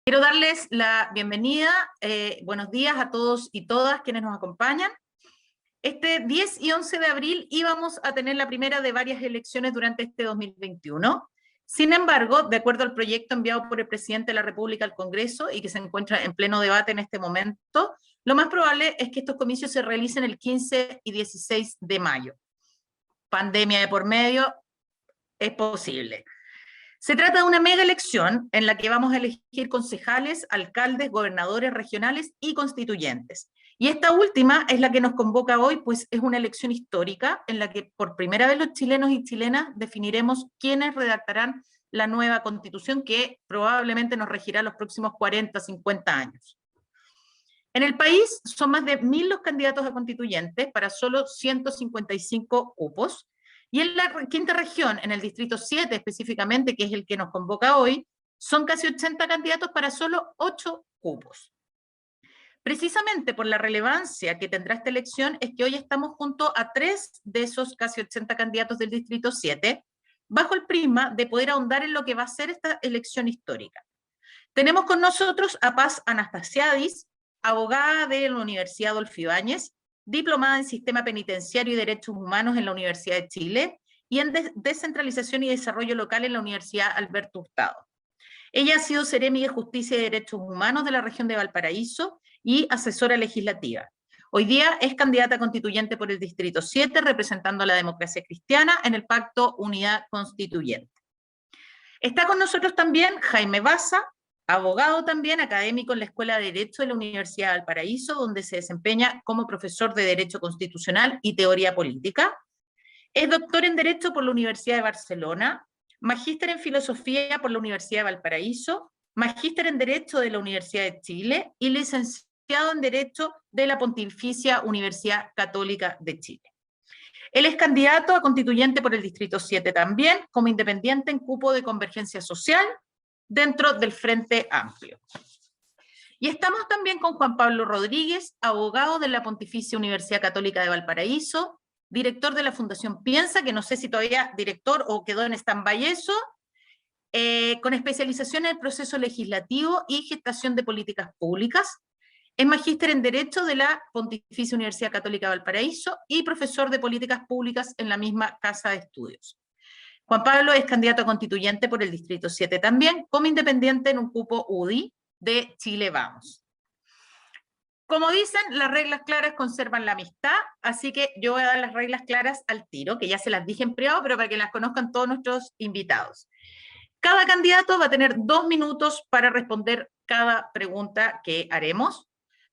Quiero darles la bienvenida, buenos días a todos y todas quienes nos acompañan. Este 10 y 11 de abril íbamos a tener la primera de varias elecciones durante este 2021. Sin embargo, de acuerdo al proyecto enviado por el presidente de la República al Congreso y que se encuentra en pleno debate en este momento, lo más probable es que estos comicios se realicen el 15 y 16 de mayo. Pandemia de por medio, es posible. Se trata de una mega elección en la que vamos a elegir concejales, alcaldes, gobernadores regionales y constituyentes. Y esta última es la que nos convoca hoy, pues es una elección histórica en la que por primera vez los chilenos y chilenas definiremos quiénes redactarán la nueva constitución que probablemente nos regirá los próximos 40, 50 años. En el país son más de 1000 los candidatos a constituyentes para solo 155 cupos. Y en la quinta región, en el distrito 7 específicamente, que es el que nos convoca hoy, son casi 80 candidatos para solo 8 cupos. Precisamente por la relevancia que tendrá esta elección es que hoy estamos junto a 3 de esos casi 80 candidatos del distrito 7, bajo el prisma de poder ahondar en lo que va a ser esta elección histórica. Tenemos con nosotros a Paz Anastasiadis, abogada de la Universidad Adolfo Ibáñez, diplomada en Sistema Penitenciario y Derechos Humanos en la Universidad de Chile y en Descentralización y Desarrollo Local en la Universidad Alberto Hurtado. Ella ha sido seremi de Justicia y Derechos Humanos de la región de Valparaíso y asesora legislativa. Hoy día es candidata constituyente por el Distrito 7, representando a la democracia cristiana en el Pacto Unidad Constituyente. Está con nosotros también Jaime Baza, abogado también, académico en la Escuela de Derecho de la Universidad de Valparaíso, donde se desempeña como profesor de Derecho Constitucional y Teoría Política. Es doctor en Derecho por la Universidad de Barcelona, magíster en Filosofía por la Universidad de Valparaíso, magíster en Derecho de la Universidad de Chile y licenciado en Derecho de la Pontificia Universidad Católica de Chile. Él es candidato a constituyente por el Distrito 7 también, como independiente en cupo de Convergencia Social, dentro del Frente Amplio. Y estamos también con Juan Pablo Rodríguez, abogado de la Pontificia Universidad Católica de Valparaíso, director de la Fundación Piensa, que no sé si todavía director o quedó en stand-by eso, con especialización en el proceso legislativo y gestación de políticas públicas. Es magíster en Derecho de la Pontificia Universidad Católica de Valparaíso y profesor de políticas públicas en la misma casa de estudios. Juan Pablo es candidato a constituyente por el Distrito 7 también, como independiente en un cupo UDI de Chile Vamos. Como dicen, las reglas claras conservan la amistad, así que yo voy a dar las reglas claras al tiro, que ya se las dije en privado, pero para que las conozcan todos nuestros invitados. Cada candidato va a tener 2 minutos para responder cada pregunta que haremos.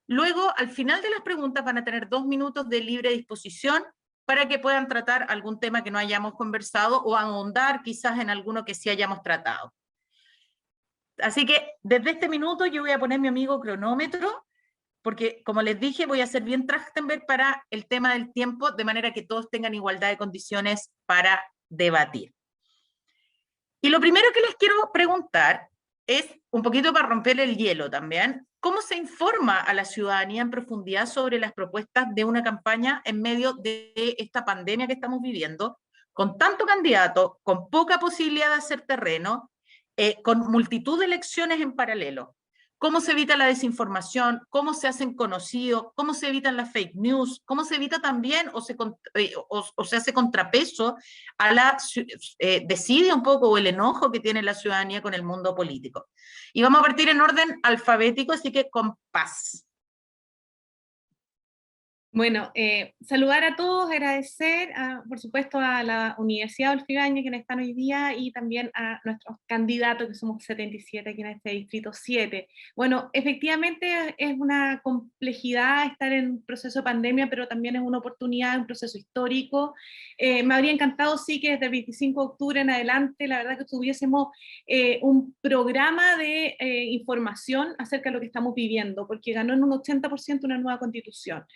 Luego, al final de las preguntas, van a tener 2 minutos de libre disposición para que puedan tratar algún tema que no hayamos conversado o ahondar quizás en alguno que sí hayamos tratado. Así que desde este minuto yo voy a poner mi amigo cronómetro, porque como les dije, voy a hacer bien Trachtenberg para el tema del tiempo, de manera que todos tengan igualdad de condiciones para debatir. Y lo primero que les quiero preguntar es, un poquito para romper el hielo también, ¿cómo se informa a la ciudadanía en profundidad sobre las propuestas de una campaña en medio de esta pandemia que estamos viviendo, con tanto candidato, con poca posibilidad de hacer terreno, con multitud de elecciones en paralelo? ¿Cómo se evita la desinformación? ¿Cómo se hacen conocidos? ¿Cómo se evitan las fake news? ¿Cómo se evita también o se hace contrapeso a la desidia un poco o el enojo que tiene la ciudadanía con el mundo político? Y vamos a partir en orden alfabético, así que con Paz. Bueno, saludar a todos, agradecer, por supuesto, a la Universidad Adolfo Ibáñez, quienes están hoy día, y también a nuestros candidatos, que somos 77 aquí en este Distrito 7. Bueno, efectivamente es una complejidad estar en un proceso de pandemia, pero también es una oportunidad, un proceso histórico. Me habría encantado, sí, que desde el 25 de octubre en adelante, la verdad que tuviésemos un programa de información acerca de lo que estamos viviendo, porque ganó en un 80% una nueva constitución.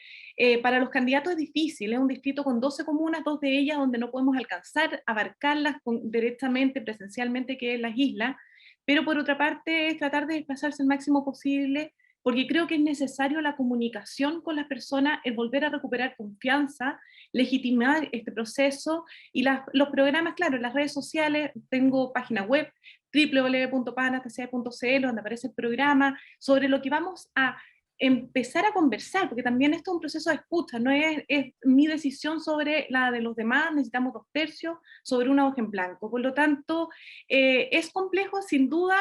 Para los candidatos es difícil, es un distrito con 12 comunas, 2 de ellas donde no podemos alcanzar, abarcarlas directamente, presencialmente, que es las islas, pero por otra parte es tratar de desplazarse el máximo posible, porque creo que es necesario la comunicación con las personas, el volver a recuperar confianza, legitimar este proceso, y los programas, claro, en las redes sociales, tengo página web, www.paganastc.cl, donde aparece el programa, sobre lo que vamos a empezar a conversar, porque también esto es un proceso de escucha, no es mi decisión sobre la de los demás, necesitamos 2/3 sobre una hoja en blanco. Por lo tanto, es complejo, sin duda,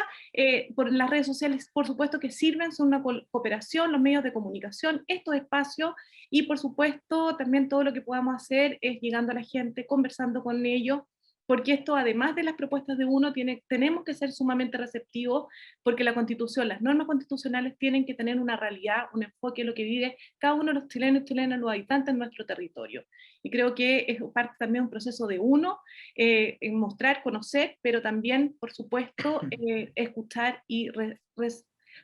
por las redes sociales, por supuesto que sirven, son una cooperación, los medios de comunicación, estos espacios, y por supuesto también todo lo que podamos hacer es llegando a la gente, conversando con ellos, porque esto, además de las propuestas de uno, tenemos que ser sumamente receptivos, porque la Constitución, las normas constitucionales tienen que tener una realidad, un enfoque de lo que vive cada uno de los chilenos y chilenas, los habitantes en nuestro territorio. Y creo que es parte también de un proceso de uno, en mostrar, conocer, pero también, por supuesto, escuchar y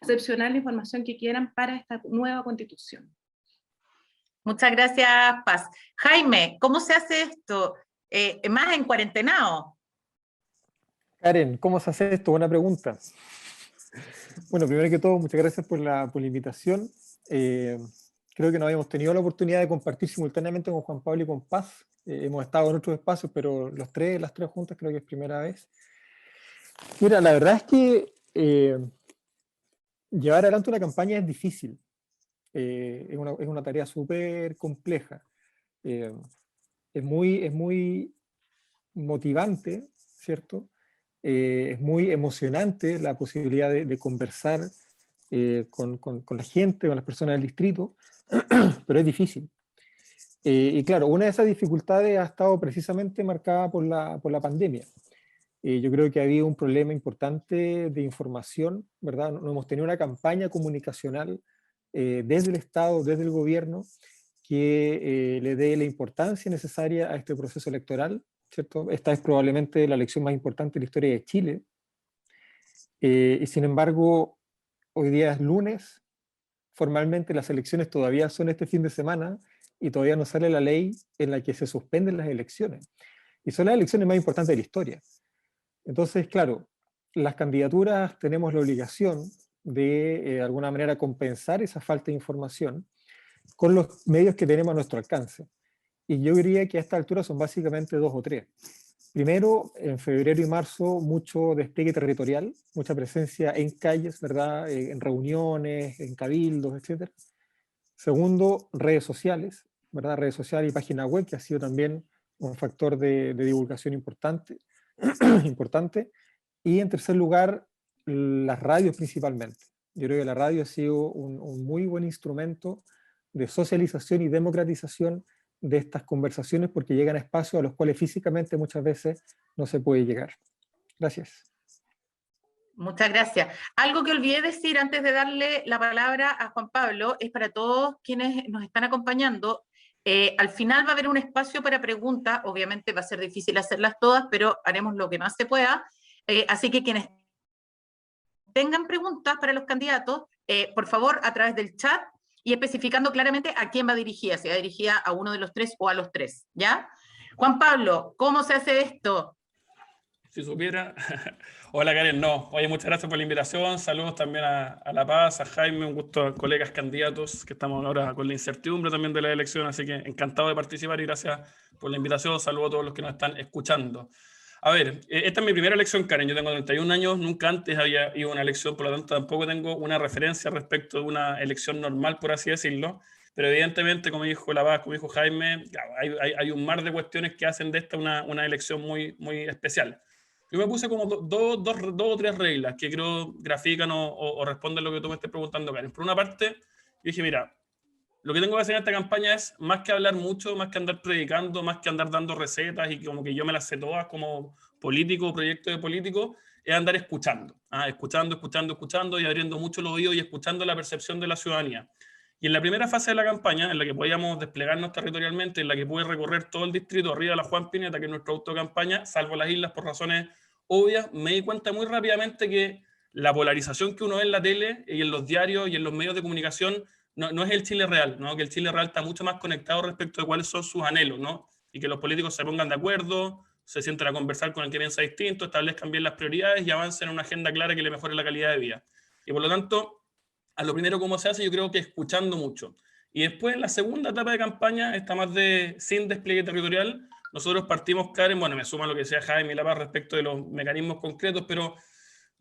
recepcionar la información que quieran para esta nueva Constitución. Muchas gracias, Paz. Jaime, ¿cómo se hace esto? Más en cuarentenado. Karen, ¿cómo se hace esto? Buena pregunta. Bueno, primero que todo, muchas gracias por la invitación. Creo que no habíamos tenido la oportunidad de compartir simultáneamente con Juan Pablo y con Paz. Hemos estado en otros espacios, pero las tres juntas creo que es primera vez. Mira, la verdad es que llevar adelante una campaña es difícil. Es una tarea súper compleja. Es muy motivante, ¿cierto? Es muy emocionante la posibilidad de conversar con la gente, con las personas del distrito, pero es difícil. Y claro, una de esas dificultades ha estado precisamente marcada por la pandemia. Yo creo que ha habido un problema importante de información, ¿verdad? No hemos tenido una campaña comunicacional desde el Estado, desde el gobierno, que le dé la importancia necesaria a este proceso electoral, ¿cierto? Esta es probablemente la elección más importante de la historia de Chile. Y sin embargo, hoy día es lunes, formalmente las elecciones todavía son este fin de semana y todavía no sale la ley en la que se suspenden las elecciones. Y son las elecciones más importantes de la historia. Entonces, claro, las candidaturas tenemos la obligación de alguna manera compensar esa falta de información con los medios que tenemos a nuestro alcance. Y yo diría que a esta altura son básicamente 2 o 3. Primero, en febrero y marzo, mucho despliegue territorial, mucha presencia en calles, ¿verdad? En reuniones, en cabildos, etc. Segundo, redes sociales, ¿verdad? Redes sociales y página web, que ha sido también un factor de divulgación importante. importante. Y en tercer lugar, las radios principalmente. Yo creo que la radio ha sido un muy buen instrumento de socialización y democratización de estas conversaciones, porque llegan a espacios a los cuales físicamente muchas veces no se puede llegar. Gracias. Muchas gracias. Algo que olvidé decir antes de darle la palabra a Juan Pablo es para todos quienes nos están acompañando. Al final va a haber un espacio para preguntas, obviamente va a ser difícil hacerlas todas, pero haremos lo que más se pueda. Así que quienes tengan preguntas para los candidatos, por favor, a través del chat, y especificando claramente a quién va dirigida, si va dirigida a uno de los tres o a los tres, ¿ya? Juan Pablo, ¿cómo se hace esto? Si supiera. Hola Karen, no. Oye, muchas gracias por la invitación. Saludos también a La Paz, a Jaime, un gusto a colegas candidatos, que estamos ahora con la incertidumbre también de la elección, así que encantado de participar y gracias por la invitación. Saludos a todos los que nos están escuchando. A ver, esta es mi primera elección, Karen. Yo tengo 31 años, nunca antes había ido a una elección, por lo tanto tampoco tengo una referencia respecto de una elección normal, por así decirlo. Pero evidentemente, como dijo La Paz, como dijo Jaime, hay un mar de cuestiones que hacen de esta una elección muy, muy especial. Yo me puse como dos o tres reglas que creo grafican o responden lo que tú me estés preguntando, Karen. Por una parte, yo dije, mira, lo que tengo que hacer en esta campaña es, más que hablar mucho, más que andar predicando, más que andar dando recetas y como que yo me las sé todas como político o proyecto de político, es andar escuchando, escuchando y abriendo mucho los oídos y escuchando la percepción de la ciudadanía. Y en la primera fase de la campaña, en la que podíamos desplegarnos territorialmente, en la que pude recorrer todo el distrito arriba de la Juan Pineta, que es nuestra autocampaña, salvo las islas por razones obvias, me di cuenta muy rápidamente que la polarización que uno ve en la tele y en los diarios y en los medios de comunicación no es el Chile real, ¿no? Que el Chile real está mucho más conectado respecto de cuáles son sus anhelos, ¿no? Y que los políticos se pongan de acuerdo, se sienten a conversar con el que piensa distinto, establezcan bien las prioridades y avancen en una agenda clara que le mejore la calidad de vida. Y por lo tanto, a lo primero cómo se hace, yo creo que escuchando mucho. Y después, en la segunda etapa de campaña, está más sin despliegue territorial. Nosotros partimos, Karen, bueno, me suma lo que decía Jaime y La Paz respecto de los mecanismos concretos, pero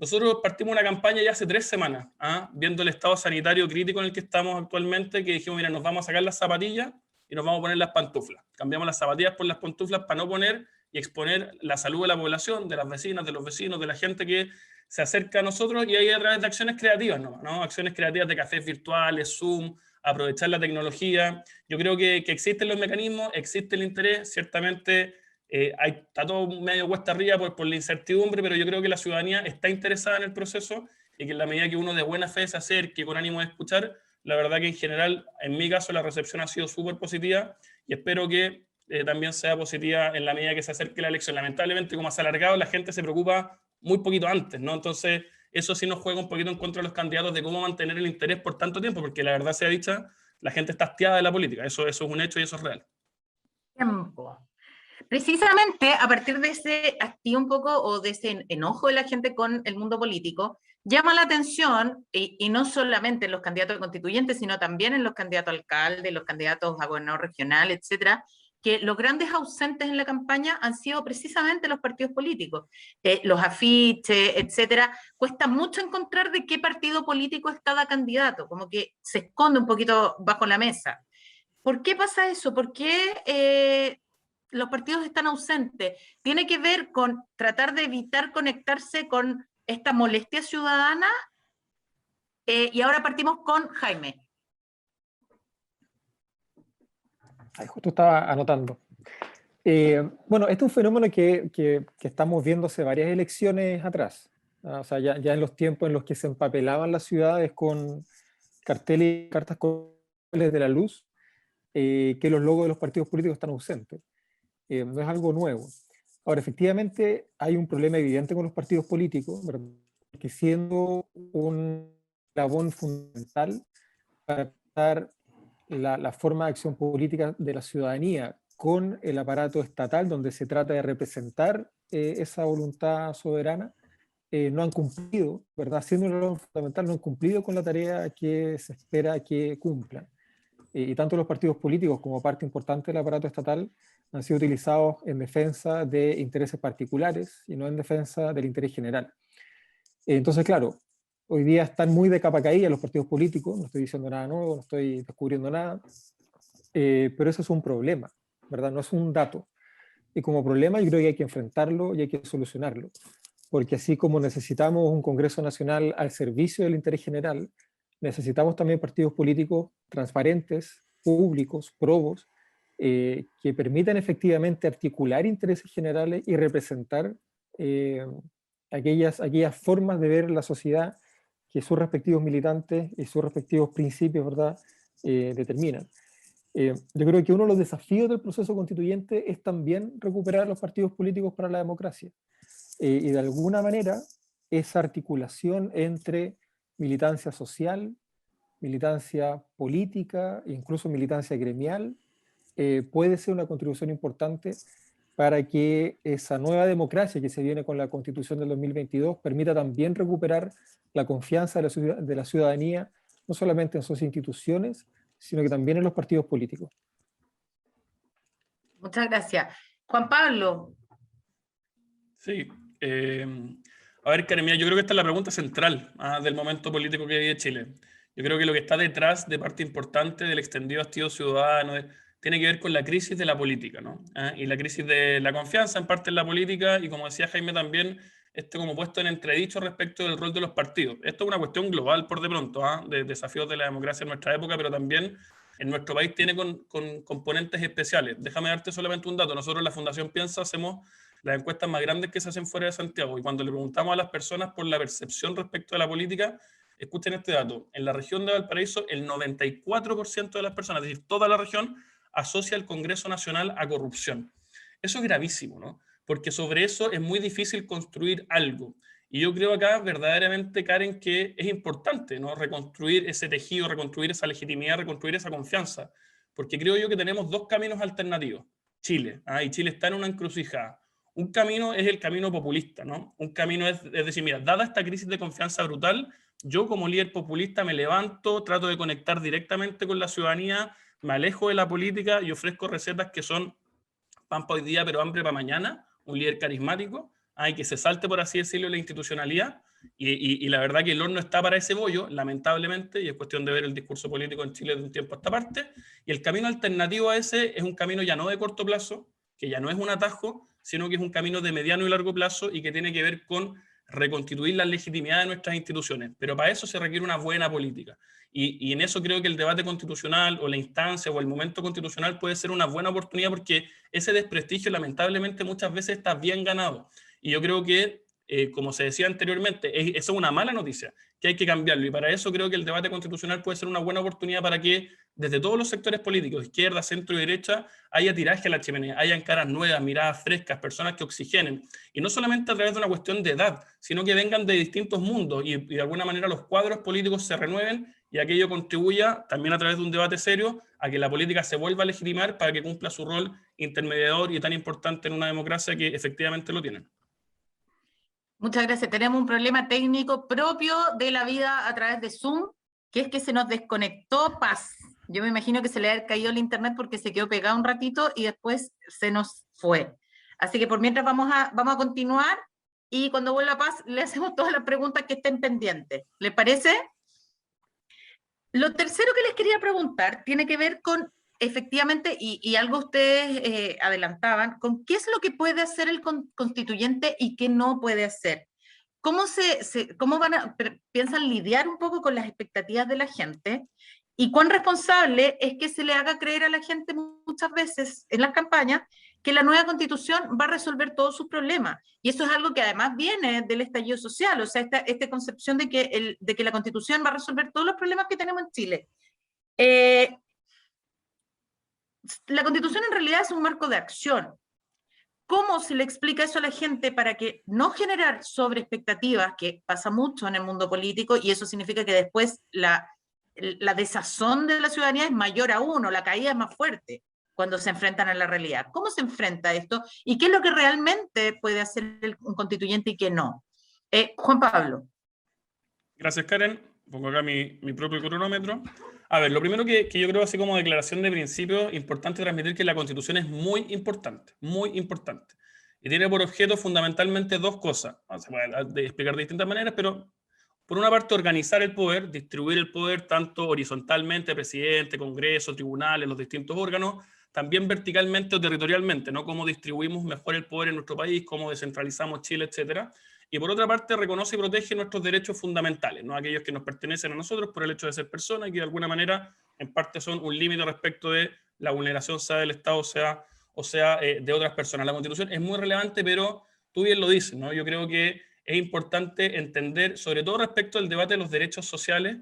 nosotros partimos una campaña ya hace 3 semanas, viendo el estado sanitario crítico en el que estamos actualmente, que dijimos, mira, nos vamos a sacar las zapatillas y nos vamos a poner las pantuflas. Cambiamos las zapatillas por las pantuflas para no poner y exponer la salud de la población, de las vecinas, de los vecinos, de la gente que se acerca a nosotros, y ahí a través de acciones creativas, ¿no? Acciones creativas de cafés virtuales, Zoom, aprovechar la tecnología. Yo creo que existen los mecanismos, existe el interés, ciertamente está todo medio cuesta arriba por la incertidumbre, pero yo creo que la ciudadanía está interesada en el proceso y que en la medida que uno de buena fe se acerque con ánimo de escuchar, la verdad que en general, en mi caso, la recepción ha sido súper positiva y espero que también sea positiva en la medida que se acerque la elección. Lamentablemente, como se ha alargado, la gente se preocupa muy poquito antes, ¿no? Entonces, eso sí nos juega un poquito en contra de los candidatos de cómo mantener el interés por tanto tiempo, porque la verdad sea dicha, la gente está hastiada de la política, eso es un hecho y eso es real. Tiempo. Precisamente a partir de ese hastío un poco o de ese enojo de la gente con el mundo político, llama la atención, y no solamente en los candidatos constituyentes, sino también en los candidatos a alcalde, los candidatos a gobernador regional, etcétera, que los grandes ausentes en la campaña han sido precisamente los partidos políticos. Los afiches, etcétera. Cuesta mucho encontrar de qué partido político es cada candidato, como que se esconde un poquito bajo la mesa. ¿Por qué pasa eso? ¿Por qué los partidos están ausentes? ¿Tiene que ver con tratar de evitar conectarse con esta molestia ciudadana? Y ahora partimos con Jaime. Ay, justo estaba anotando. Bueno, este es un fenómeno que estamos viendo hace varias elecciones atrás. O sea, ya en los tiempos en los que se empapelaban las ciudades con carteles y cartas de la luz, que los logos de los partidos políticos están ausentes. No es algo nuevo. Ahora, efectivamente, hay un problema evidente con los partidos políticos, ¿verdad? Que siendo un eslabón fundamental para tratar la forma de acción política de la ciudadanía con el aparato estatal, donde se trata de representar esa voluntad soberana, no han cumplido, ¿verdad? Siendo un eslabón fundamental, no han cumplido con la tarea que se espera que cumplan. Y tanto los partidos políticos como parte importante del aparato estatal han sido utilizados en defensa de intereses particulares y no en defensa del interés general. Entonces, claro, hoy día están muy de capa caída los partidos políticos, no estoy diciendo nada nuevo, no estoy descubriendo nada, pero eso es un problema, ¿verdad? No es un dato. Y como problema yo creo que hay que enfrentarlo y hay que solucionarlo, porque así como necesitamos un Congreso Nacional al servicio del interés general, necesitamos también partidos políticos transparentes, públicos, probos, que permitan efectivamente articular intereses generales y representar aquellas formas de ver la sociedad que sus respectivos militantes y sus respectivos principios, ¿verdad?, determinan. Yo creo que uno de los desafíos del proceso constituyente es también recuperar los partidos políticos para la democracia. Y de alguna manera esa articulación entre militancia social, militancia política, incluso militancia gremial, puede ser una contribución importante para que esa nueva democracia que se viene con la Constitución del 2022 permita también recuperar la confianza de la ciudadanía, no solamente en sus instituciones, sino que también en los partidos políticos. Muchas gracias. Juan Pablo. Sí. A ver, Karen, yo creo que esta es la pregunta central del momento político que vive Chile. Yo creo que lo que está detrás de parte importante del extendido hastío ciudadano tiene que ver con la crisis de la política, ¿no? Y la crisis de la confianza en parte en la política, y como decía Jaime también, como puesto en entredicho respecto del rol de los partidos. Esto es una cuestión global por de pronto, de desafíos de la democracia en nuestra época, pero también en nuestro país tiene con componentes especiales. Déjame darte solamente un dato. Nosotros en la Fundación Piensa hacemos las encuestas más grandes que se hacen fuera de Santiago, y cuando le preguntamos a las personas por la percepción respecto a la política, escuchen este dato, en la región de Valparaíso el 94% de las personas, es decir, toda la región, asocia el Congreso Nacional a corrupción. Eso es gravísimo, ¿no? Porque sobre eso es muy difícil construir algo. Y yo creo acá verdaderamente, Karen, que es importante, ¿no?, reconstruir ese tejido, reconstruir esa legitimidad, reconstruir esa confianza. Porque creo yo que tenemos dos caminos alternativos. Chile, y Chile está en una encrucijada. Un camino es el camino populista, ¿no? Un camino es decir, mira, dada esta crisis de confianza brutal, yo como líder populista me levanto, trato de conectar directamente con la ciudadanía, me alejo de la política y ofrezco recetas que son pan para hoy día, pero hambre para mañana, un líder carismático, y que se salte, por así decirlo, la institucionalidad. Y la verdad que el horno está para ese bollo, lamentablemente, y es cuestión de ver el discurso político en Chile de un tiempo a esta parte, y el camino alternativo a ese es un camino ya no de corto plazo, que ya no es un atajo, sino que es un camino de mediano y largo plazo y que tiene que ver con reconstituir la legitimidad de nuestras instituciones. Pero para eso se requiere una buena política. Y en eso creo que el debate constitucional o la instancia o el momento constitucional puede ser una buena oportunidad, porque ese desprestigio lamentablemente muchas veces está bien ganado. Y yo creo que, como se decía anteriormente, eso es una mala noticia, que hay que cambiarlo. Y para eso creo que el debate constitucional puede ser una buena oportunidad para que desde todos los sectores políticos, izquierda, centro y derecha, haya tiraje a la chimenea, hayan caras nuevas, miradas frescas, personas que oxigenen. Y no solamente a través de una cuestión de edad, sino que vengan de distintos mundos y de alguna manera los cuadros políticos se renueven y aquello contribuya también a través de un debate serio a que la política se vuelva a legitimar para que cumpla su rol intermediador y tan importante en una democracia que efectivamente lo tienen. Muchas gracias. Tenemos un problema técnico propio de la vida a través de Zoom, que es que se nos desconectó Paz. Yo me imagino que se le ha caído el internet porque se quedó pegado un ratito y después se nos fue. Así que por mientras vamos a continuar y cuando vuelva Paz le hacemos todas las preguntas que estén pendientes. ¿Les parece? Lo tercero que les quería preguntar tiene que ver con, efectivamente, y algo ustedes adelantaban, con qué es lo que puede hacer el constituyente y qué no puede hacer. ¿Cómo piensan lidiar un poco con las expectativas de la gente? ¿Y cuán responsable es que se le haga creer a la gente muchas veces en las campañas que la nueva constitución va a resolver todos sus problemas? Y eso es algo que además viene del estallido social, o sea, esta concepción de que la constitución va a resolver todos los problemas que tenemos en Chile. La constitución en realidad es un marco de acción. ¿Cómo se le explica eso a la gente para que no generar sobreexpectativas, que pasa mucho en el mundo político, y eso significa que después la desazón de la ciudadanía es mayor aún, o la caída es más fuerte cuando se enfrentan a la realidad? ¿Cómo se enfrenta esto? ¿Y qué es lo que realmente puede hacer un constituyente y qué no? Juan Pablo. Gracias, Karen. Pongo acá mi propio cronómetro. A ver, lo primero que yo creo, así como declaración de principio, importante transmitir que la Constitución es muy importante, y tiene por objeto fundamentalmente dos cosas. Se puede explicar de distintas maneras, pero por una parte organizar el poder, distribuir el poder tanto horizontalmente, presidente, Congreso, tribunales, los distintos órganos, también verticalmente o territorialmente, ¿no? Cómo distribuimos mejor el poder en nuestro país, cómo descentralizamos Chile, etcétera. Y por otra parte reconoce y protege nuestros derechos fundamentales, ¿no? Aquellos que nos pertenecen a nosotros por el hecho de ser personas y que de alguna manera en parte son un límite respecto de la vulneración, sea del Estado o sea de otras personas. La Constitución es muy relevante, pero tú bien lo dices, ¿no? Yo creo que es importante entender, sobre todo respecto al debate de los derechos sociales,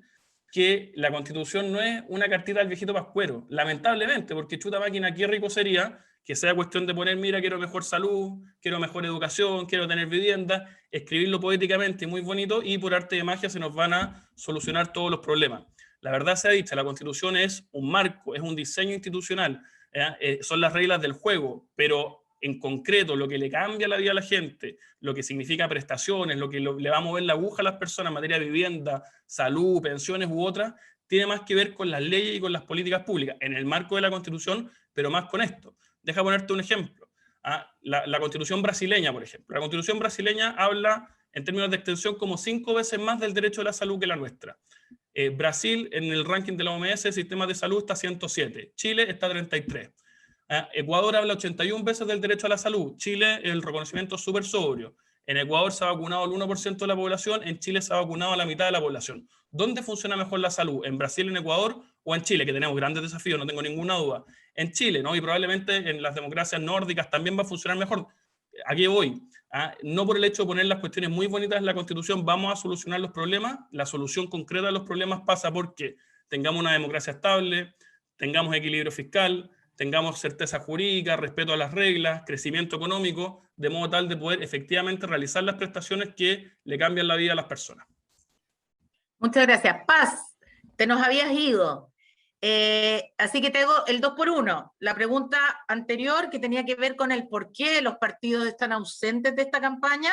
que la Constitución no es una cartita al viejito pascuero, lamentablemente, porque chuta máquina, qué rico sería que sea cuestión de poner, mira, quiero mejor salud, quiero mejor educación, quiero tener vivienda, escribirlo poéticamente muy bonito y por arte de magia se nos van a solucionar todos los problemas. La verdad sea dicha, la Constitución es un marco, es un diseño institucional, son las reglas del juego, pero en concreto lo que le cambia la vida a la gente, lo que significa prestaciones, lo que le va a mover la aguja a las personas en materia de vivienda, salud, pensiones u otras, tiene más que ver con las leyes y con las políticas públicas, en el marco de la Constitución, pero más con esto. Deja ponerte un ejemplo. La Constitución brasileña, por ejemplo. La Constitución brasileña habla, en términos de extensión, como 5 veces más del derecho a la salud que la nuestra. Brasil, en el ranking de la OMS, el sistema de salud está 107. Chile está 33. Ecuador habla 81 veces del derecho a la salud. Chile, el reconocimiento es súper sobrio. En Ecuador se ha vacunado el 1% de la población, en Chile se ha vacunado a la mitad de la población. ¿Dónde funciona mejor la salud? ¿En Brasil, en Ecuador o en Chile? Que tenemos grandes desafíos, no tengo ninguna duda. En Chile, ¿no? Y probablemente en las democracias nórdicas también va a funcionar mejor. Aquí voy. No por el hecho de poner las cuestiones muy bonitas en la Constitución vamos a solucionar los problemas. La solución concreta de los problemas pasa porque tengamos una democracia estable, tengamos equilibrio fiscal, tengamos certeza jurídica, respeto a las reglas, crecimiento económico, de modo tal de poder efectivamente realizar las prestaciones que le cambian la vida a las personas. Muchas gracias. Paz, te nos habías ido. Así que te hago el 2x1. La pregunta anterior que tenía que ver con el por qué los partidos están ausentes de esta campaña,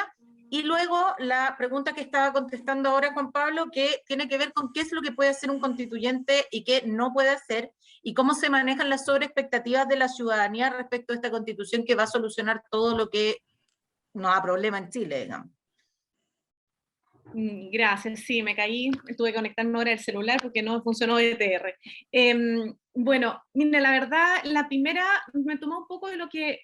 y luego la pregunta que estaba contestando ahora Juan Pablo, que tiene que ver con qué es lo que puede hacer un constituyente y qué no puede hacer, y cómo se manejan las sobreexpectativas de la ciudadanía respecto a esta constitución que va a solucionar todo lo que nos da problema en Chile, digamos. Gracias, sí, me caí, tuve que conectarme ahora el celular porque no funcionó ETR. Bueno, mira, la verdad, la primera me tomó un poco de lo que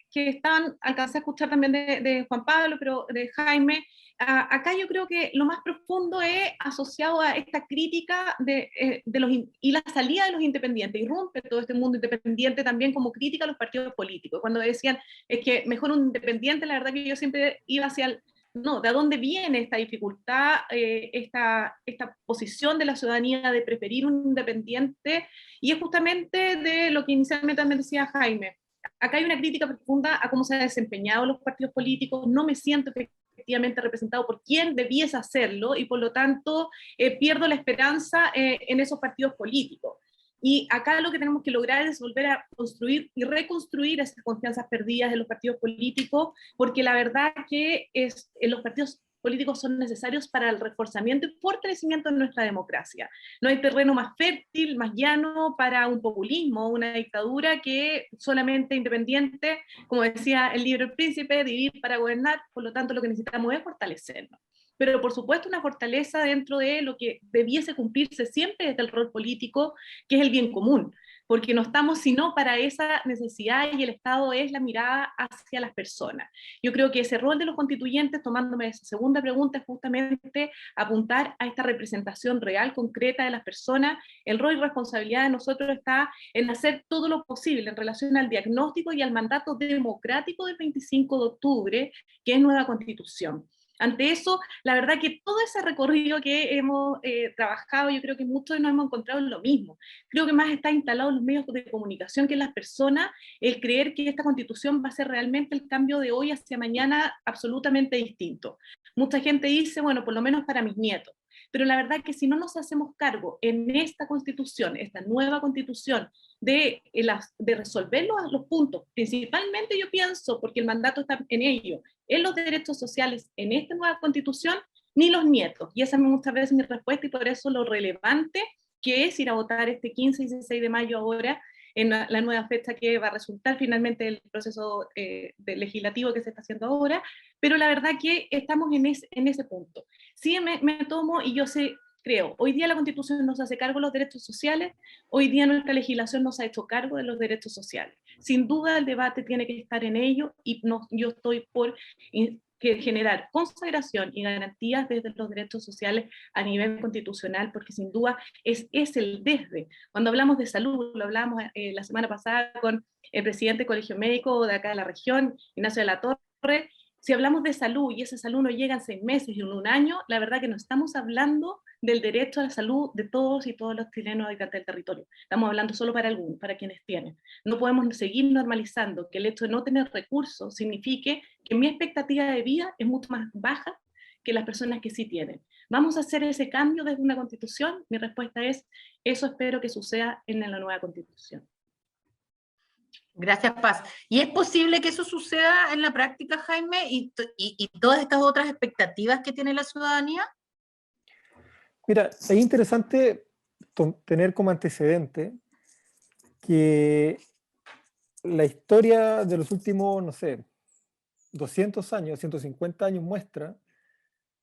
alcancé a escuchar también de Juan Pablo, pero de Jaime. Acá yo creo que lo más profundo es asociado a esta crítica y la salida de los independientes, irrumpe todo este mundo independiente también como crítica a los partidos políticos. Cuando decían, es que mejor un independiente, la verdad que yo siempre iba hacia el no, ¿de dónde viene esta dificultad, esta posición de la ciudadanía de preferir un independiente? Y es justamente de lo que inicialmente también decía Jaime. Acá hay una crítica profunda a cómo se han desempeñado los partidos políticos. No me siento efectivamente representado por quien debiese hacerlo y por lo tanto pierdo la esperanza en esos partidos políticos. Y acá lo que tenemos que lograr es volver a construir y reconstruir esas confianzas perdidas en los partidos políticos, porque la verdad que los partidos políticos son necesarios para el reforzamiento y fortalecimiento de nuestra democracia. No hay terreno más fértil, más llano para un populismo, una dictadura que solamente independiente, como decía el libro El Príncipe, vivir para gobernar, por lo tanto lo que necesitamos es fortalecernos. Pero por supuesto una fortaleza dentro de lo que debiese cumplirse siempre desde el rol político, que es el bien común, porque no estamos sino para esa necesidad y el Estado es la mirada hacia las personas. Yo creo que ese rol de los constituyentes, tomándome esa segunda pregunta, es justamente apuntar a esta representación real, concreta de las personas. El rol y responsabilidad de nosotros está en hacer todo lo posible en relación al diagnóstico y al mandato democrático del 25 de octubre, que es nueva constitución. Ante eso, la verdad que todo ese recorrido que hemos trabajado, yo creo que muchos nos hemos encontrado en lo mismo. Creo que más está instalado en los medios de comunicación que en las personas, el creer que esta constitución va a ser realmente el cambio de hoy hacia mañana absolutamente distinto. Mucha gente dice, bueno, por lo menos para mis nietos. Pero la verdad que si no nos hacemos cargo en esta constitución, esta nueva constitución, de resolver los puntos, principalmente yo pienso, porque el mandato está en ello, en los derechos sociales, en esta nueva constitución, ni los nietos. Y esa es muchas veces mi respuesta y por eso lo relevante que es ir a votar este 15 y 16 de mayo ahora, en la nueva fecha que va a resultar finalmente el proceso legislativo que se está haciendo ahora, pero la verdad que estamos en ese punto. Sí me tomo y yo sé, creo, hoy día la Constitución nos hace cargo de los derechos sociales, hoy día nuestra legislación nos ha hecho cargo de los derechos sociales. Sin duda el debate tiene que estar en ello y yo estoy por generar consagración y garantías desde los derechos sociales a nivel constitucional, porque sin duda es el desde. Cuando hablamos de salud, lo hablamos la semana pasada con el presidente del Colegio Médico de acá de la región, Ignacio de la Torre. Si hablamos de salud y esa salud no llega en 6 meses y en 1 año, la verdad que no estamos hablando del derecho a la salud de todos y todos los chilenos habitantes del territorio. Estamos hablando solo para algunos, para quienes tienen. No podemos seguir normalizando que el hecho de no tener recursos signifique que mi expectativa de vida es mucho más baja que las personas que sí tienen. ¿Vamos a hacer ese cambio desde una constitución? Mi respuesta es, eso espero que suceda en la nueva constitución. Gracias, Paz. ¿Y es posible que eso suceda en la práctica, Jaime, y todas estas otras expectativas que tiene la ciudadanía? Mira, es interesante tener como antecedente que la historia de los últimos, no sé, 200 años, 150 años muestra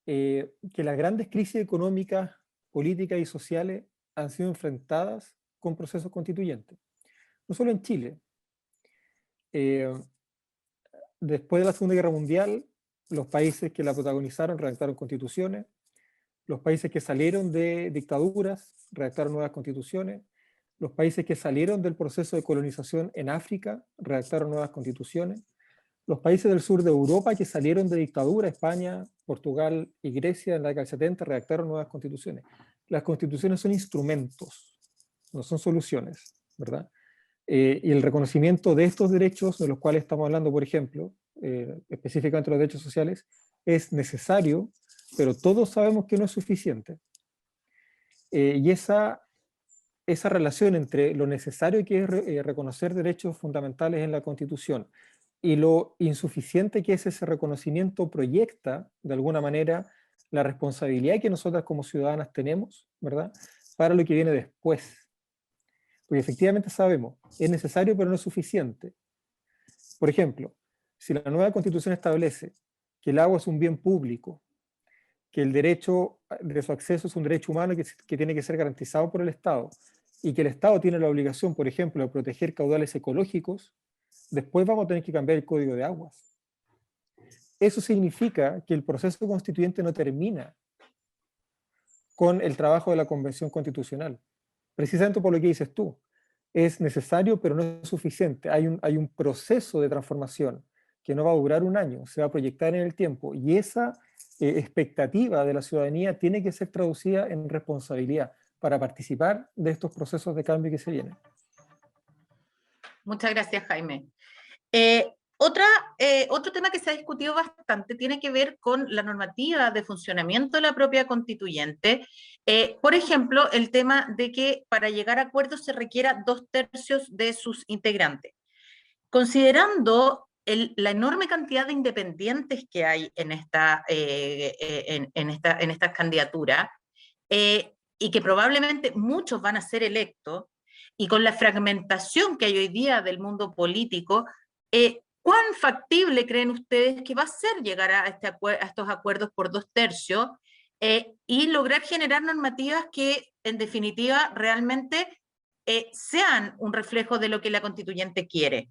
que las grandes crisis económicas, políticas y sociales han sido enfrentadas con procesos constituyentes. No solo en Chile. Después de la Segunda Guerra Mundial, los países que la protagonizaron redactaron constituciones, los países que salieron de dictaduras redactaron nuevas constituciones, los países que salieron del proceso de colonización en África redactaron nuevas constituciones, los países del sur de Europa que salieron de dictadura, España, Portugal y Grecia en la década del 70 redactaron nuevas constituciones. Las constituciones son instrumentos, no son soluciones, ¿verdad? Y el reconocimiento de estos derechos de los cuales estamos hablando, por ejemplo, específicamente los derechos sociales, es necesario, pero todos sabemos que no es suficiente. Y esa relación entre lo necesario que es reconocer derechos fundamentales en la Constitución y lo insuficiente que es ese reconocimiento proyecta, de alguna manera, la responsabilidad que nosotras como ciudadanas tenemos, ¿verdad?, para lo que viene después. Porque efectivamente sabemos, es necesario pero no es suficiente. Por ejemplo, si la nueva Constitución establece que el agua es un bien público, que el derecho acceso es un derecho humano que tiene que ser garantizado por el Estado, y que el Estado tiene la obligación, por ejemplo, de proteger caudales ecológicos, después vamos a tener que cambiar el Código de Aguas. Eso significa que el proceso constituyente no termina con el trabajo de la Convención Constitucional. Precisamente por lo que dices tú, es necesario pero no es suficiente. Hay un proceso de transformación que no va a durar un año, se va a proyectar en el tiempo, y esa expectativa de la ciudadanía tiene que ser traducida en responsabilidad para participar de estos procesos de cambio que se vienen. Muchas gracias, Jaime. Otro tema que se ha discutido bastante tiene que ver con la normativa de funcionamiento de la propia constituyente. Por ejemplo, el tema de que para llegar a acuerdos se requiera 2/3 de sus integrantes. Considerando la enorme cantidad de independientes que hay en estas candidaturas, y que probablemente muchos van a ser electos, y con la fragmentación que hay hoy día del mundo político, ¿cuán factible creen ustedes que va a ser llegar a estos acuerdos por 2/3 y lograr generar normativas que, en definitiva, realmente sean un reflejo de lo que la constituyente quiere?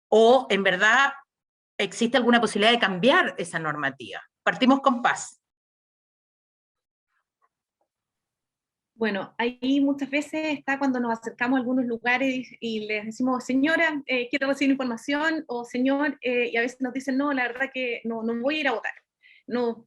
¿O, en verdad, existe alguna posibilidad de cambiar esa normativa? Partimos con Paz. Bueno, ahí muchas veces está cuando nos acercamos a algunos lugares y les decimos, señora, quiero recibir información, o señor, y a veces nos dicen, no, la verdad que no voy a ir a votar, no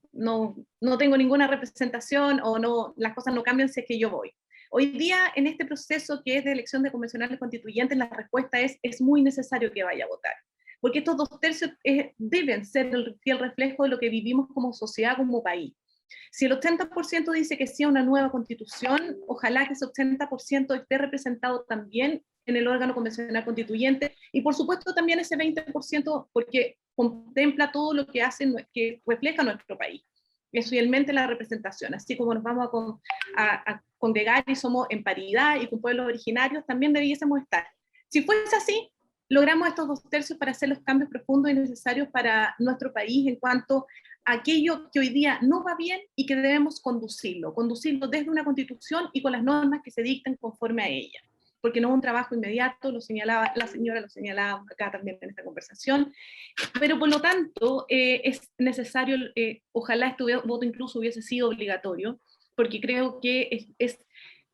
tengo ninguna representación, o no, las cosas no cambian si es que yo voy. Hoy día, en este proceso que es de elección de convencionales constituyentes, la respuesta es muy necesario que vaya a votar, porque estos 2/3 deben ser el fiel reflejo de lo que vivimos como sociedad, como país. Si el 80% dice que sí a una nueva constitución, ojalá que ese 80% esté representado también en el órgano convencional constituyente, y por supuesto también ese 20% porque contempla todo lo que hace, que refleja nuestro país. Es fielmente la representación, así como nos vamos a congregar y somos en paridad y con pueblos originarios, también debiésemos estar. Si fuese así, logramos estos 2/3 para hacer los cambios profundos y necesarios para nuestro país en cuanto a aquello que hoy día no va bien y que debemos conducirlo desde una constitución y con las normas que se dicten conforme a ella, porque no es un trabajo inmediato, lo señalaba la señora, lo señalaba acá también en esta conversación, pero por lo tanto es necesario, ojalá este voto incluso hubiese sido obligatorio, porque creo que es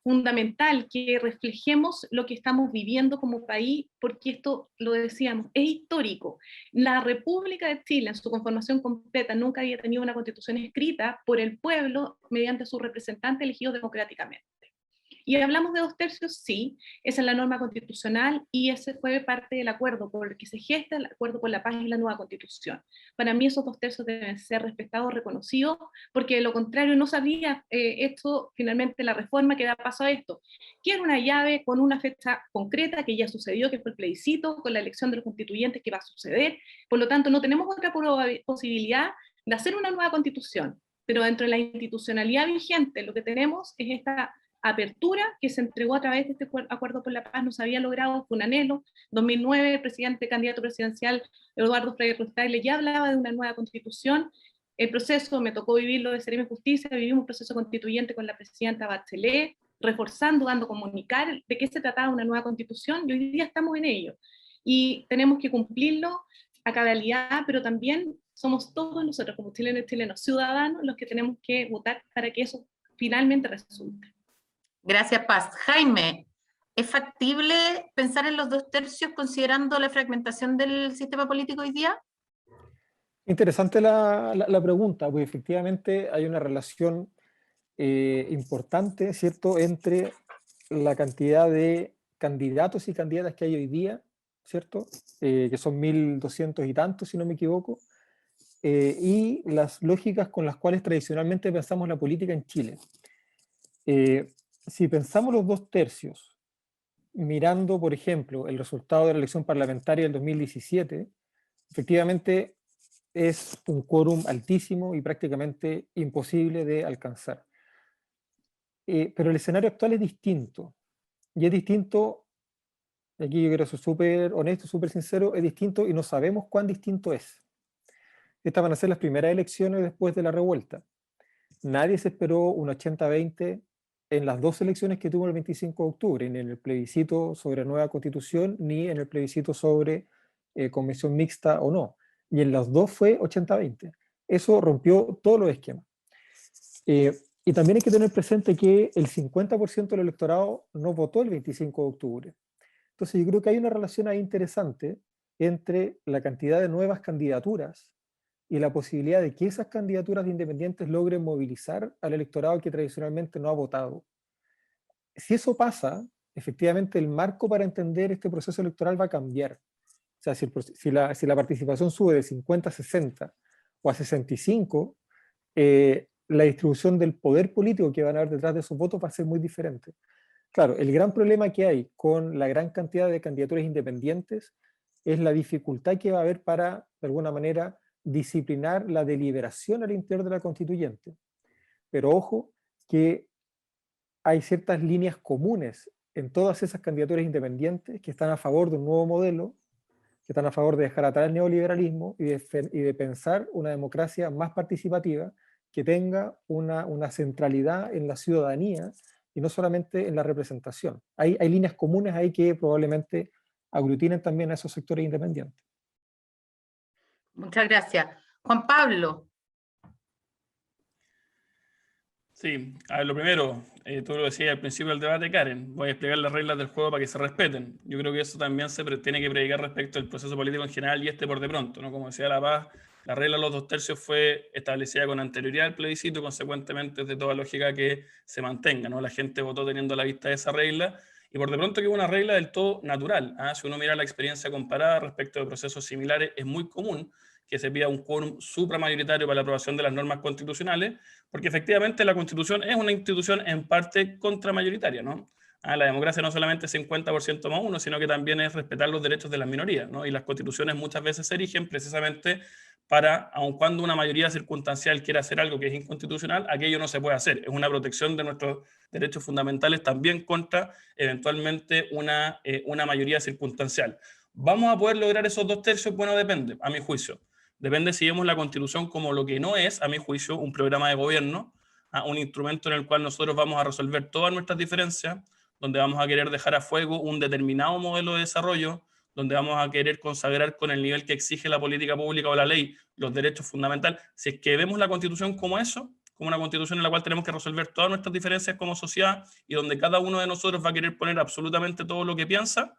fundamental que reflejemos lo que estamos viviendo como país, porque esto, lo decíamos, es histórico. La República de Chile, en su conformación completa, nunca había tenido una constitución escrita por el pueblo mediante sus representantes elegidos democráticamente. Y hablamos de 2/3, sí, esa es la norma constitucional y ese fue parte del acuerdo por el que se gesta el acuerdo por la paz y la nueva constitución. Para mí esos 2/3 deben ser respetados, reconocidos, porque de lo contrario no sabría esto, finalmente la reforma que da paso a esto. Quiere una llave con una fecha concreta que ya sucedió, que fue el plebiscito, con la elección de los constituyentes que va a suceder, por lo tanto no tenemos otra posibilidad de hacer una nueva constitución, pero dentro de la institucionalidad vigente lo que tenemos es esta apertura que se entregó a través de este acuerdo por la paz, no se había logrado, fue un anhelo. 2009, el candidato presidencial Eduardo Frei Ruiz-Tagle ya hablaba de una nueva constitución. El proceso, me tocó vivirlo de Seremi Justicia, vivimos un proceso constituyente con la presidenta Bachelet, reforzando, dando a comunicar de qué se trataba una nueva constitución, y hoy día estamos en ello. Y tenemos que cumplirlo a cabalidad, pero también somos todos nosotros, como chilenos ciudadanos, los que tenemos que votar para que eso finalmente resulte. Gracias, Paz. Jaime, ¿es factible pensar en los 2/3 considerando la fragmentación del sistema político hoy día? Interesante la pregunta, porque efectivamente hay una relación importante, ¿cierto?, entre la cantidad de candidatos y candidatas que hay hoy día, ¿cierto?, que son 1.200 y tantos, si no me equivoco, y las lógicas con las cuales tradicionalmente pensamos la política en Chile. Si pensamos los 2/3, mirando, por ejemplo, el resultado de la elección parlamentaria del 2017, efectivamente es un quórum altísimo y prácticamente imposible de alcanzar. Pero el escenario actual es distinto, y es distinto, aquí yo quiero ser súper honesto, súper sincero, es distinto y no sabemos cuán distinto es. Estas van a ser las primeras elecciones después de la revuelta. nadie se esperó un 80-20 en las dos elecciones que tuvo el 25 de octubre, ni en el plebiscito sobre nueva constitución, ni en el plebiscito sobre convención mixta o no. Y en las dos fue 80-20. Eso rompió todos los esquemas. Y también hay que tener presente que el 50% del electorado no votó el 25 de octubre. Entonces yo creo que hay una relación ahí interesante entre la cantidad de nuevas candidaturas y la posibilidad de que esas candidaturas de independientes logren movilizar al electorado que tradicionalmente no ha votado. Si eso pasa, efectivamente el marco para entender este proceso electoral va a cambiar. O sea, si la participación sube de 50 a 60 o a 65, la distribución del poder político que van a haber detrás de esos votos va a ser muy diferente. Claro, el gran problema que hay con la gran cantidad de candidaturas independientes es la dificultad que va a haber para, de alguna manera, disciplinar la deliberación al interior de la constituyente. Pero ojo, que hay ciertas líneas comunes en todas esas candidaturas independientes que están a favor de un nuevo modelo, que están a favor de dejar atrás el neoliberalismo y de pensar una democracia más participativa que tenga una centralidad en la ciudadanía y no solamente en la representación. Hay líneas comunes ahí que probablemente aglutinen también a esos sectores independientes. Muchas gracias. Juan Pablo. Sí, a ver, lo primero, tú lo decías al principio del debate, Karen, voy a explicar las reglas del juego para que se respeten. Yo creo que eso también se tiene que predicar respecto al proceso político en general y por de pronto, ¿no? Como decía La Paz, la regla de los 2/3 fue establecida con anterioridad al plebiscito, consecuentemente es de toda lógica que se mantenga, ¿no? La gente votó teniendo a la vista de esa regla y por de pronto que es una regla del todo natural, ¿ah? Si uno mira la experiencia comparada respecto de procesos similares, es muy común que se pida un quórum supramayoritario para la aprobación de las normas constitucionales, porque efectivamente la Constitución es una institución en parte contramayoritaria, ¿no? La democracia no solamente es 50% más uno, sino que también es respetar los derechos de las minorías, ¿no? Y las constituciones muchas veces se erigen precisamente para, aun cuando una mayoría circunstancial quiera hacer algo que es inconstitucional, aquello no se puede hacer. Es una protección de nuestros derechos fundamentales también contra eventualmente una mayoría circunstancial. ¿Vamos a poder lograr esos 2/3? Bueno, depende, a mi juicio. Depende si vemos la Constitución como lo que no es, a mi juicio, un programa de gobierno, un instrumento en el cual nosotros vamos a resolver todas nuestras diferencias, donde vamos a querer dejar a fuego un determinado modelo de desarrollo, donde vamos a querer consagrar con el nivel que exige la política pública o la ley los derechos fundamentales. Si es que vemos la Constitución como eso, como una Constitución en la cual tenemos que resolver todas nuestras diferencias como sociedad y donde cada uno de nosotros va a querer poner absolutamente todo lo que piensa,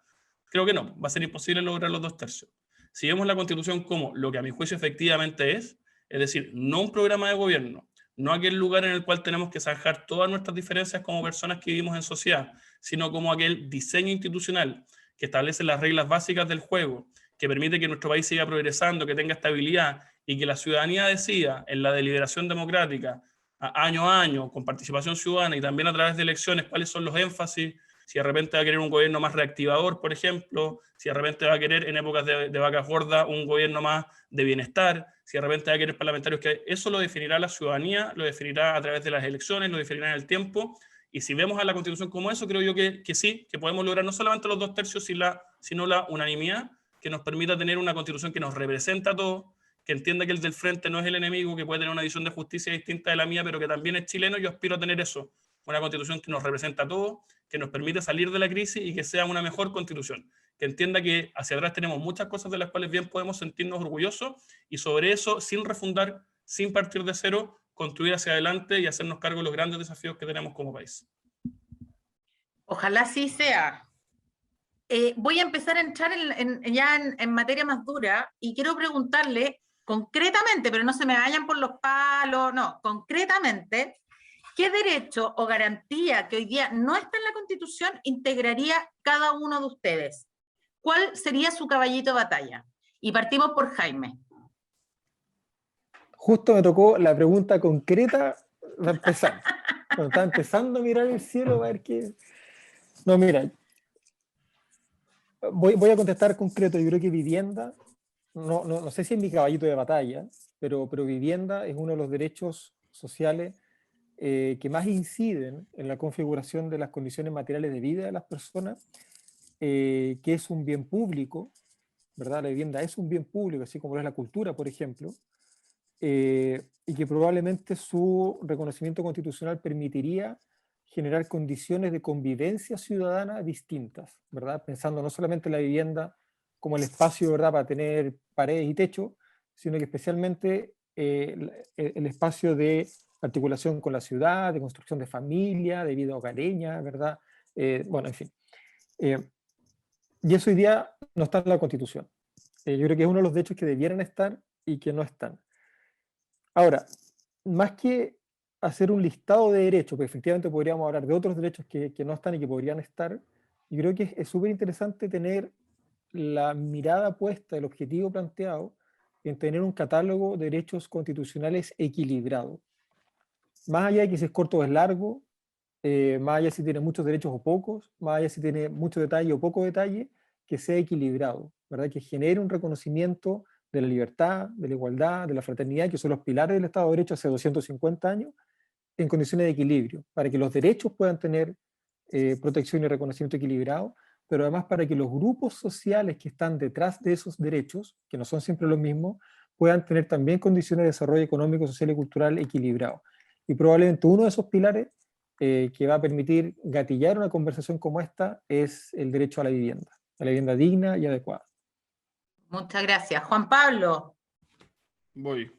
creo que no, va a ser imposible lograr los 2/3. Si vemos la Constitución como lo que a mi juicio efectivamente es decir, no un programa de gobierno, no aquel lugar en el cual tenemos que zanjar todas nuestras diferencias como personas que vivimos en sociedad, sino como aquel diseño institucional que establece las reglas básicas del juego, que permite que nuestro país siga progresando, que tenga estabilidad y que la ciudadanía decida en la deliberación democrática, año a año, con participación ciudadana y también a través de elecciones, cuáles son los énfasis, si de repente va a querer un gobierno más reactivador, por ejemplo, si de repente va a querer en épocas de vacas gordas un gobierno más de bienestar, si de repente va a querer parlamentarios, que eso lo definirá la ciudadanía, lo definirá a través de las elecciones, lo definirá en el tiempo, y si vemos a la Constitución como eso, creo yo que sí, que podemos lograr no solamente los 2/3, sino la unanimidad, que nos permita tener una Constitución que nos representa a todos, que entienda que el del frente no es el enemigo, que puede tener una visión de justicia distinta de la mía, pero que también es chileno. Yo aspiro a tener eso, una Constitución que nos representa a todos, que nos permite salir de la crisis y que sea una mejor Constitución, que entienda que hacia atrás tenemos muchas cosas de las cuales bien podemos sentirnos orgullosos y sobre eso, sin refundar, sin partir de cero, construir hacia adelante y hacernos cargo de los grandes desafíos que tenemos como país. Ojalá así sea. Voy a empezar a entrar ya en materia más dura y quiero preguntarle concretamente, pero no se me vayan por los palos, no, concretamente, ¿qué derecho o garantía que hoy día no está en la Constitución integraría cada uno de ustedes? ¿Cuál sería su caballito de batalla? Y partimos por Jaime. Justo me tocó la pregunta concreta para empezar. Cuando estaba empezando a mirar el cielo, a ver qué... No, mira, voy a contestar concreto. Yo creo que vivienda, no sé si es mi caballito de batalla, pero vivienda es uno de los derechos sociales que más inciden en la configuración de las condiciones materiales de vida de las personas, que es un bien público, ¿verdad? La vivienda es un bien público, así como lo es la cultura, por ejemplo, y que probablemente su reconocimiento constitucional permitiría generar condiciones de convivencia ciudadana distintas, ¿verdad? Pensando no solamente en la vivienda como el espacio, ¿verdad?, para tener paredes y techo, sino que especialmente el espacio de articulación con la ciudad, de construcción de familia, de vida hogareña, ¿verdad? Bueno, en fin. Y eso hoy día no está en la Constitución. Yo creo que es uno de los derechos que debieran estar y que no están. Ahora, más que hacer un listado de derechos, porque efectivamente podríamos hablar de otros derechos que no están y que podrían estar, yo creo que es súper interesante tener la mirada puesta, el objetivo planteado, en tener un catálogo de derechos constitucionales equilibrado. Más allá de que si es corto o es largo, más allá de si tiene muchos derechos o pocos, más allá de si tiene mucho detalle o poco detalle, que sea equilibrado, ¿verdad? Que genere un reconocimiento de la libertad, de la igualdad, de la fraternidad, que son los pilares del Estado de Derecho hace 250 años, en condiciones de equilibrio, para que los derechos puedan tener protección y reconocimiento equilibrado, pero además para que los grupos sociales que están detrás de esos derechos, que no son siempre los mismos, puedan tener también condiciones de desarrollo económico, social y cultural equilibrado. Y probablemente uno de esos pilares que va a permitir gatillar una conversación como esta es el derecho a la vivienda digna y adecuada. Muchas gracias. Juan Pablo. Voy.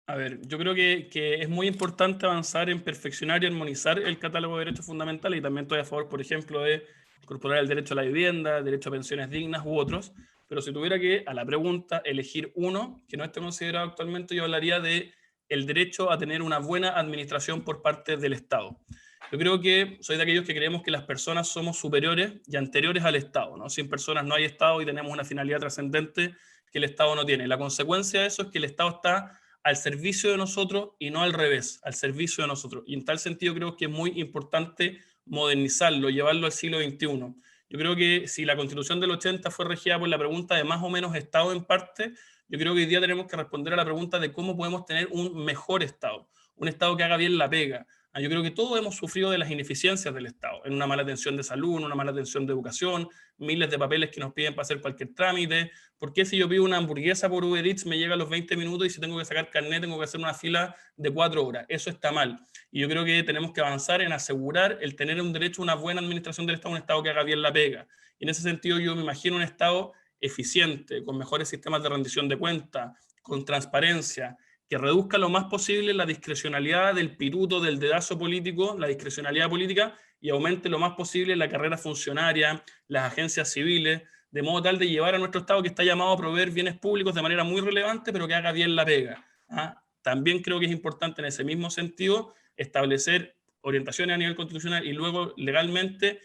A ver, yo creo que es muy importante avanzar en perfeccionar y armonizar el catálogo de derechos fundamentales, y también estoy a favor, por ejemplo, de incorporar el derecho a la vivienda, el derecho a pensiones dignas u otros, pero si tuviera que, a la pregunta, elegir uno que no esté considerado actualmente, yo hablaría de el derecho a tener una buena administración por parte del Estado. Yo creo que soy de aquellos que creemos que las personas somos superiores y anteriores al Estado, ¿no? Sin personas no hay Estado y tenemos una finalidad trascendente que el Estado no tiene. La consecuencia de eso es que el Estado está al servicio de nosotros y no al revés, al servicio de nosotros. Y en tal sentido creo que es muy importante modernizarlo, llevarlo al siglo XXI. Yo creo que si la Constitución del 80 fue regida por la pregunta de más o menos Estado en parte, yo creo que hoy día tenemos que responder a la pregunta de cómo podemos tener un mejor Estado, un Estado que haga bien la pega. Yo creo que todos hemos sufrido de las ineficiencias del Estado, en una mala atención de salud, en una mala atención de educación, miles de papeles que nos piden para hacer cualquier trámite. ¿Por qué si yo pido una hamburguesa por Uber Eats me llega a los 20 minutos y si tengo que sacar carnet tengo que hacer una fila de 4 horas? Eso está mal. Y yo creo que tenemos que avanzar en asegurar el tener un derecho a una buena administración del Estado, un Estado que haga bien la pega. Y en ese sentido yo me imagino un Estado eficiente, con mejores sistemas de rendición de cuentas, con transparencia, que reduzca lo más posible la discrecionalidad del piruto, del dedazo político, la discrecionalidad política, y aumente lo más posible la carrera funcionaria, las agencias civiles, de modo tal de llevar a nuestro Estado, que está llamado a proveer bienes públicos de manera muy relevante, pero que haga bien la pega. También creo que es importante en ese mismo sentido establecer orientaciones a nivel constitucional y luego legalmente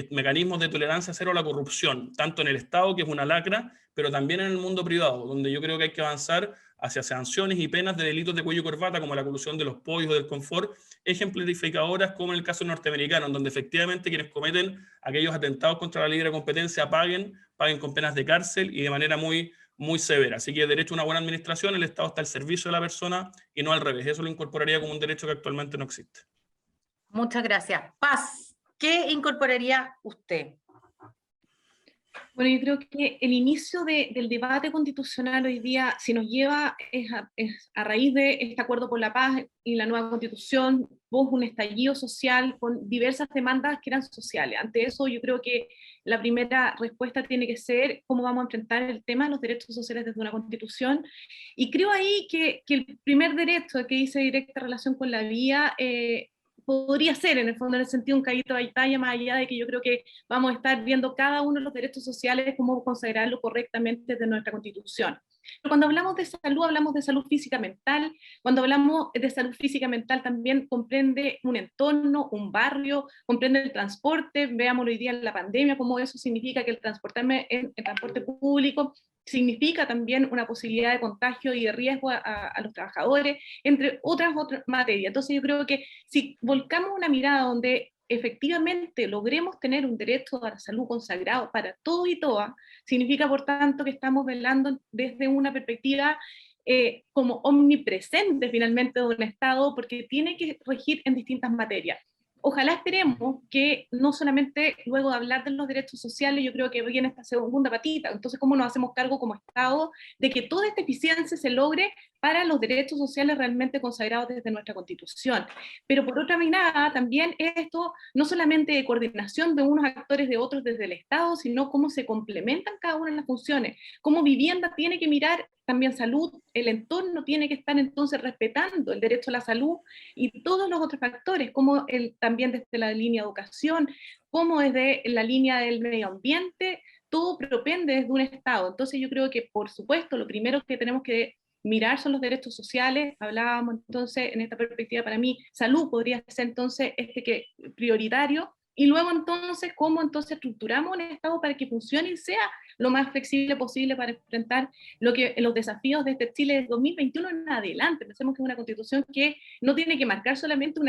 mecanismos de tolerancia cero a la corrupción, tanto en el Estado, que es una lacra, pero también en el mundo privado, donde yo creo que hay que avanzar hacia sanciones y penas de delitos de cuello y corbata, como la colusión de los pollos o del confort, ejemplificadoras como en el caso norteamericano, en donde efectivamente quienes cometen aquellos atentados contra la libre competencia paguen con penas de cárcel y de manera muy, muy severa. Así que derecho a una buena administración, el Estado está al servicio de la persona y no al revés. Eso lo incorporaría como un derecho que actualmente no existe. Muchas gracias. Paz, ¿qué incorporaría usted? Bueno, yo creo que el inicio del debate constitucional hoy día, si nos lleva, es a raíz de este acuerdo por la paz y la nueva constitución, hubo un estallido social con diversas demandas que eran sociales. Ante eso, yo creo que la primera respuesta tiene que ser cómo vamos a enfrentar el tema de los derechos sociales desde una constitución. Y creo ahí que el primer derecho que dice directa relación con la vida, podría ser, en el fondo, en el sentido, un caballito de batalla, más allá de que yo creo que vamos a estar viendo cada uno de los derechos sociales, cómo consagrarlo correctamente desde nuestra Constitución. Pero cuando hablamos de salud física mental. Cuando hablamos de salud física mental también comprende un entorno, un barrio, comprende el transporte. Veamos hoy día en la pandemia cómo eso significa que el transporte público significa también una posibilidad de contagio y de riesgo a los trabajadores, entre otras materias. Entonces yo creo que si volcamos una mirada donde efectivamente logremos tener un derecho a la salud consagrado para todos y todas, significa por tanto que estamos velando desde una perspectiva como omnipresente finalmente de un Estado, porque tiene que regir en distintas materias. ojalá esperemos que no solamente luego de hablar de los derechos sociales, yo creo que viene esta segunda patita, entonces cómo nos hacemos cargo como Estado de que toda esta eficiencia se logre para los derechos sociales realmente consagrados desde nuestra Constitución. Pero por otra mirada, también esto no solamente de coordinación de unos actores de otros desde el Estado, sino cómo se complementan cada una de las funciones, cómo vivienda tiene que mirar también salud, el entorno tiene que estar entonces respetando el derecho a la salud y todos los otros factores, como también desde la línea de educación, como desde la línea del medio ambiente, todo propende desde un Estado. Entonces yo creo que, por supuesto, lo primero que tenemos que mirar son los derechos sociales. Hablábamos entonces, en esta perspectiva, para mí, salud podría ser entonces prioritario, y luego entonces, cómo entonces estructuramos un Estado para que funcione y sea lo más flexible posible para enfrentar los desafíos de este Chile de 2021 en adelante. Pensemos que es una Constitución que no tiene que marcar solamente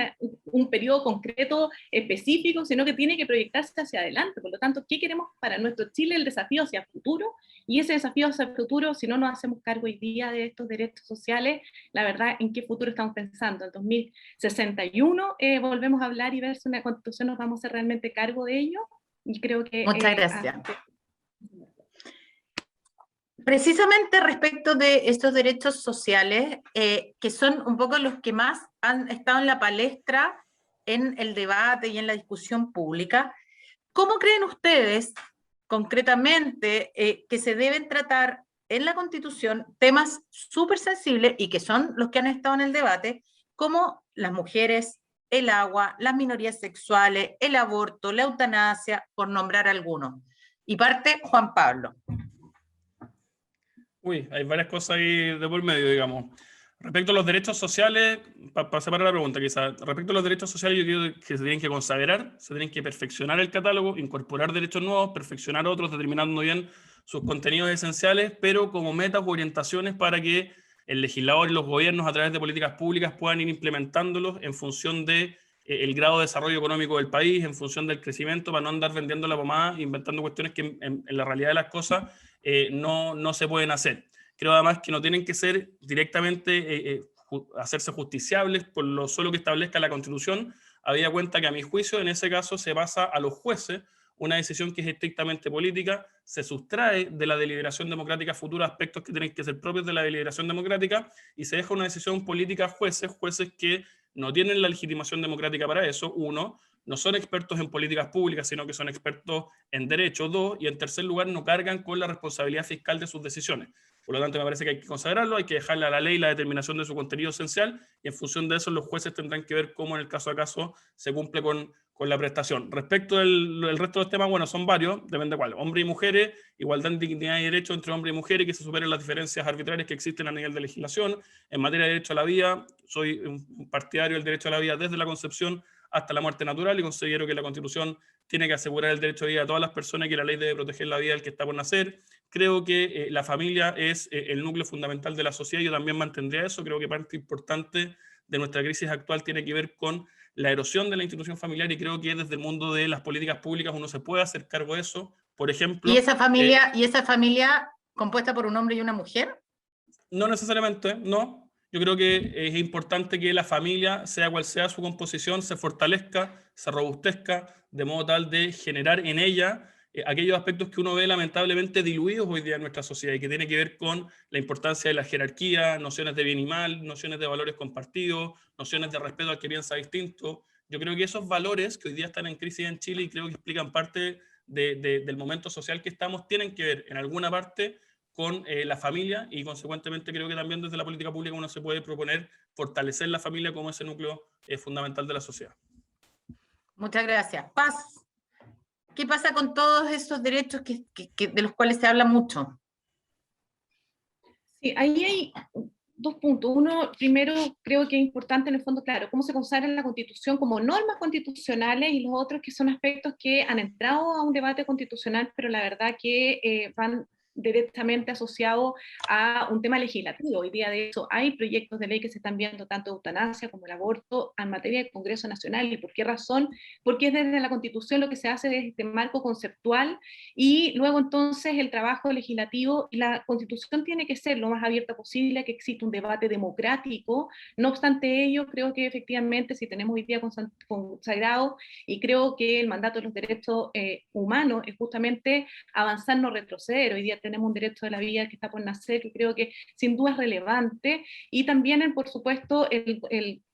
un periodo concreto específico, sino que tiene que proyectarse hacia adelante. Por lo tanto, ¿qué queremos para nuestro Chile? El desafío hacia el futuro, y ese desafío hacia el futuro, si no nos hacemos cargo hoy día de estos derechos sociales, la verdad, ¿en qué futuro estamos pensando? En 2061 volvemos a hablar y ver si una Constitución nos vamos a hacer realmente cargo de ello, y creo que... Muchas gracias. Precisamente respecto de estos derechos sociales, que son un poco los que más han estado en la palestra, en el debate y en la discusión pública, ¿cómo creen ustedes, concretamente, que se deben tratar en la Constitución temas súper sensibles y que son los que han estado en el debate, como las mujeres, el agua, las minorías sexuales, el aborto, la eutanasia, por nombrar algunos? Y parte Juan Pablo. Uy, hay varias cosas ahí de por medio, digamos. Respecto a los derechos sociales, para separar la pregunta quizás, respecto a los derechos sociales yo creo que se tienen que consagrar, se tienen que perfeccionar el catálogo, incorporar derechos nuevos, perfeccionar otros, determinando bien sus contenidos esenciales, pero como metas o orientaciones para que el legislador y los gobiernos a través de políticas públicas puedan ir implementándolos en función de el grado de desarrollo económico del país, en función del crecimiento, para no andar vendiendo la pomada, inventando cuestiones que en la realidad de las cosas no se pueden hacer. Creo además que no tienen que ser directamente hacerse justiciables por lo solo que establezca la Constitución, habida cuenta que a mi juicio en ese caso se basa a los jueces una decisión que es estrictamente política, se sustrae de la deliberación democrática futura aspectos que tienen que ser propios de la deliberación democrática y se deja una decisión política a jueces que no tienen la legitimación democrática para eso, uno, no son expertos en políticas públicas, sino que son expertos en derecho, dos, y en tercer lugar no cargan con la responsabilidad fiscal de sus decisiones. Por lo tanto, me parece que hay que consagrarlo, hay que dejarle a la ley la determinación de su contenido esencial, y en función de eso los jueces tendrán que ver cómo en el caso a caso se cumple con la prestación. Respecto del resto de los temas, bueno, son varios, depende de cuál. Hombres y mujeres, igualdad, dignidad y derecho entre hombres y mujeres, que se superen las diferencias arbitrarias que existen a nivel de legislación. En materia de derecho a la vida, soy un partidario del derecho a la vida desde la concepción hasta la muerte natural, y considero que la Constitución tiene que asegurar el derecho a vida a todas las personas y que la ley debe proteger la vida del que está por nacer. Creo que la familia es el núcleo fundamental de la sociedad, yo también mantendría eso. Creo que parte importante de nuestra crisis actual tiene que ver con la erosión de la institución familiar, y creo que desde el mundo de las políticas públicas uno se puede hacer cargo de eso. Por ejemplo... ¿Y esa familia compuesta por un hombre y una mujer? No necesariamente, no. Yo creo que es importante que la familia, sea cual sea su composición, se fortalezca, se robustezca, de modo tal de generar en ella aquellos aspectos que uno ve lamentablemente diluidos hoy día en nuestra sociedad y que tiene que ver con la importancia de la jerarquía, nociones de bien y mal, nociones de valores compartidos, nociones de respeto al que piensa distinto. Yo creo que esos valores que hoy día están en crisis en Chile y creo que explican parte del momento social que estamos, tienen que ver en alguna parte con la familia, y consecuentemente creo que también desde la política pública uno se puede proponer fortalecer la familia como ese núcleo fundamental de la sociedad. Muchas gracias. Paz, ¿qué pasa con todos esos derechos de los cuales se habla mucho? Sí, ahí hay dos puntos. Uno, primero, creo que es importante en el fondo, claro, cómo se consagra en la Constitución como normas constitucionales, y los otros que son aspectos que han entrado a un debate constitucional, pero la verdad que van directamente asociado a un tema legislativo. Hoy día, de hecho, hay proyectos de ley que se están viendo tanto de eutanasia como el aborto en materia de Congreso Nacional. ¿Y por qué razón? Porque es desde la Constitución lo que se hace desde este marco conceptual, y luego entonces el trabajo legislativo, y la Constitución tiene que ser lo más abierta posible, que exista un debate democrático. No obstante ello, creo que efectivamente si tenemos hoy día consagrado, y creo que el mandato de los derechos humanos es justamente avanzar, no retroceder. Hoy día tenemos un derecho de la vida que está por nacer, que creo que sin duda es relevante, y también, por supuesto,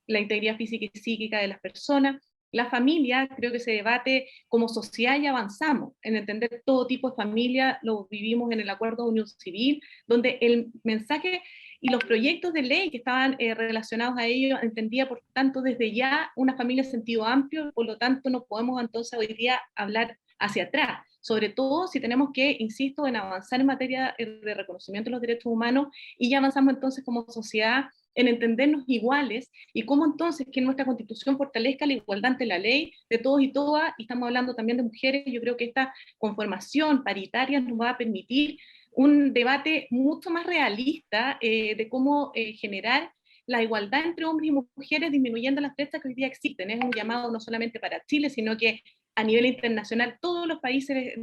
la integridad física y psíquica de las personas. La familia, creo que se debate como sociedad y avanzamos en entender todo tipo de familia, lo vivimos en el Acuerdo de Unión Civil, donde el mensaje y los proyectos de ley que estaban relacionados a ello entendía, por tanto, desde ya una familia en sentido amplio. Por lo tanto, no podemos entonces hoy día hablar hacia atrás, sobre todo si tenemos que, insisto, en avanzar en materia de reconocimiento de los derechos humanos, y ya avanzamos entonces como sociedad en entendernos iguales, y cómo entonces que nuestra Constitución fortalezca la igualdad ante la ley de todos y todas, y estamos hablando también de mujeres. Yo creo que esta conformación paritaria nos va a permitir un debate mucho más realista de cómo generar la igualdad entre hombres y mujeres, disminuyendo las brechas que hoy día existen. Es un llamado no solamente para Chile, sino que a nivel internacional todos los países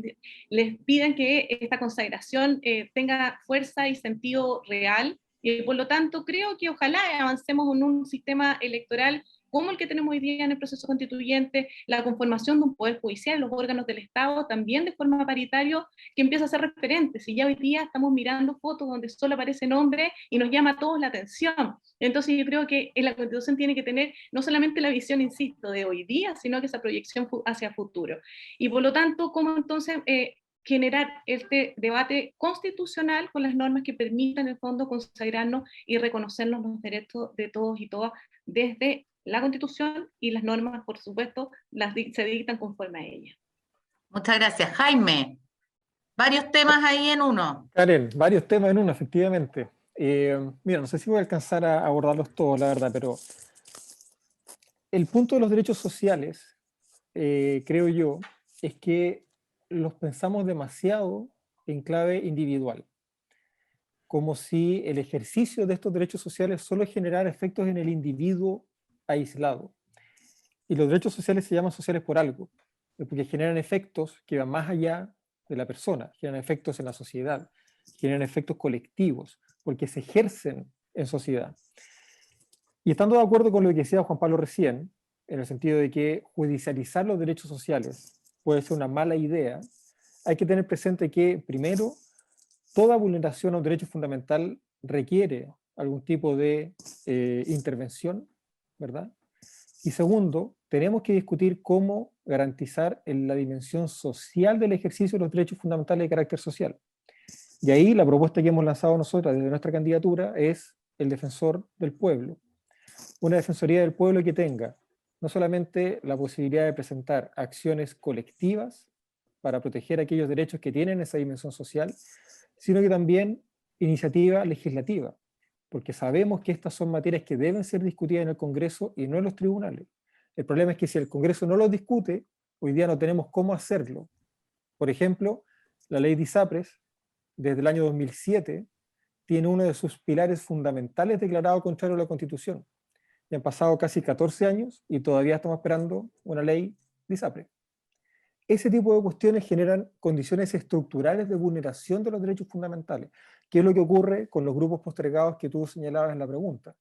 les piden que esta consagración tenga fuerza y sentido real, y por lo tanto creo que ojalá avancemos en un sistema electoral como el que tenemos hoy día en el proceso constituyente, la conformación de un poder judicial, los órganos del Estado también de forma paritaria, que empieza a ser referente. Si ya hoy día estamos mirando fotos donde solo aparecen hombres y nos llama a todos la atención. Entonces yo creo que la Constitución tiene que tener no solamente la visión, insisto, de hoy día, sino que esa proyección hacia futuro. Y por lo tanto, ¿cómo entonces generar este debate constitucional con las normas que permitan en el fondo consagrarnos y reconocernos los derechos de todos y todas desde la Constitución, y las normas, por supuesto, se dictan conforme a ella? Muchas gracias. Jaime, varios temas ahí en uno. Karen, varios temas en uno, efectivamente. Mira, no sé si voy a alcanzar a abordarlos todos, la verdad, pero el punto de los derechos sociales, creo yo, es que los pensamos demasiado en clave individual, como si el ejercicio de estos derechos sociales solo generara efectos en el individuo aislado. Y los derechos sociales se llaman sociales por algo, porque generan efectos que van más allá de la persona, generan efectos en la sociedad, generan efectos colectivos, porque se ejercen en sociedad. Y estando de acuerdo con lo que decía Juan Pablo recién, en el sentido de que judicializar los derechos sociales puede ser una mala idea, hay que tener presente que, primero, toda vulneración a un derecho fundamental requiere algún tipo de intervención, ¿verdad? Y segundo, tenemos que discutir cómo garantizar la dimensión social del ejercicio de los derechos fundamentales de carácter social. Y ahí la propuesta que hemos lanzado nosotros desde nuestra candidatura es el defensor del pueblo. Una defensoría del pueblo que tenga no solamente la posibilidad de presentar acciones colectivas para proteger aquellos derechos que tienen esa dimensión social, sino que también iniciativa legislativa, porque sabemos que estas son materias que deben ser discutidas en el Congreso y no en los tribunales. El problema es que si el Congreso no los discute, hoy día no tenemos cómo hacerlo. Por ejemplo, la ley de ISAPRES, desde el año 2007, tiene uno de sus pilares fundamentales declarado contrario a la Constitución. Y han pasado casi 14 años y todavía estamos esperando una ley de ISAPRES. Ese tipo de cuestiones generan condiciones estructurales de vulneración de los derechos fundamentales, que es lo que ocurre con los grupos postergados que tú señalabas en la pregunta.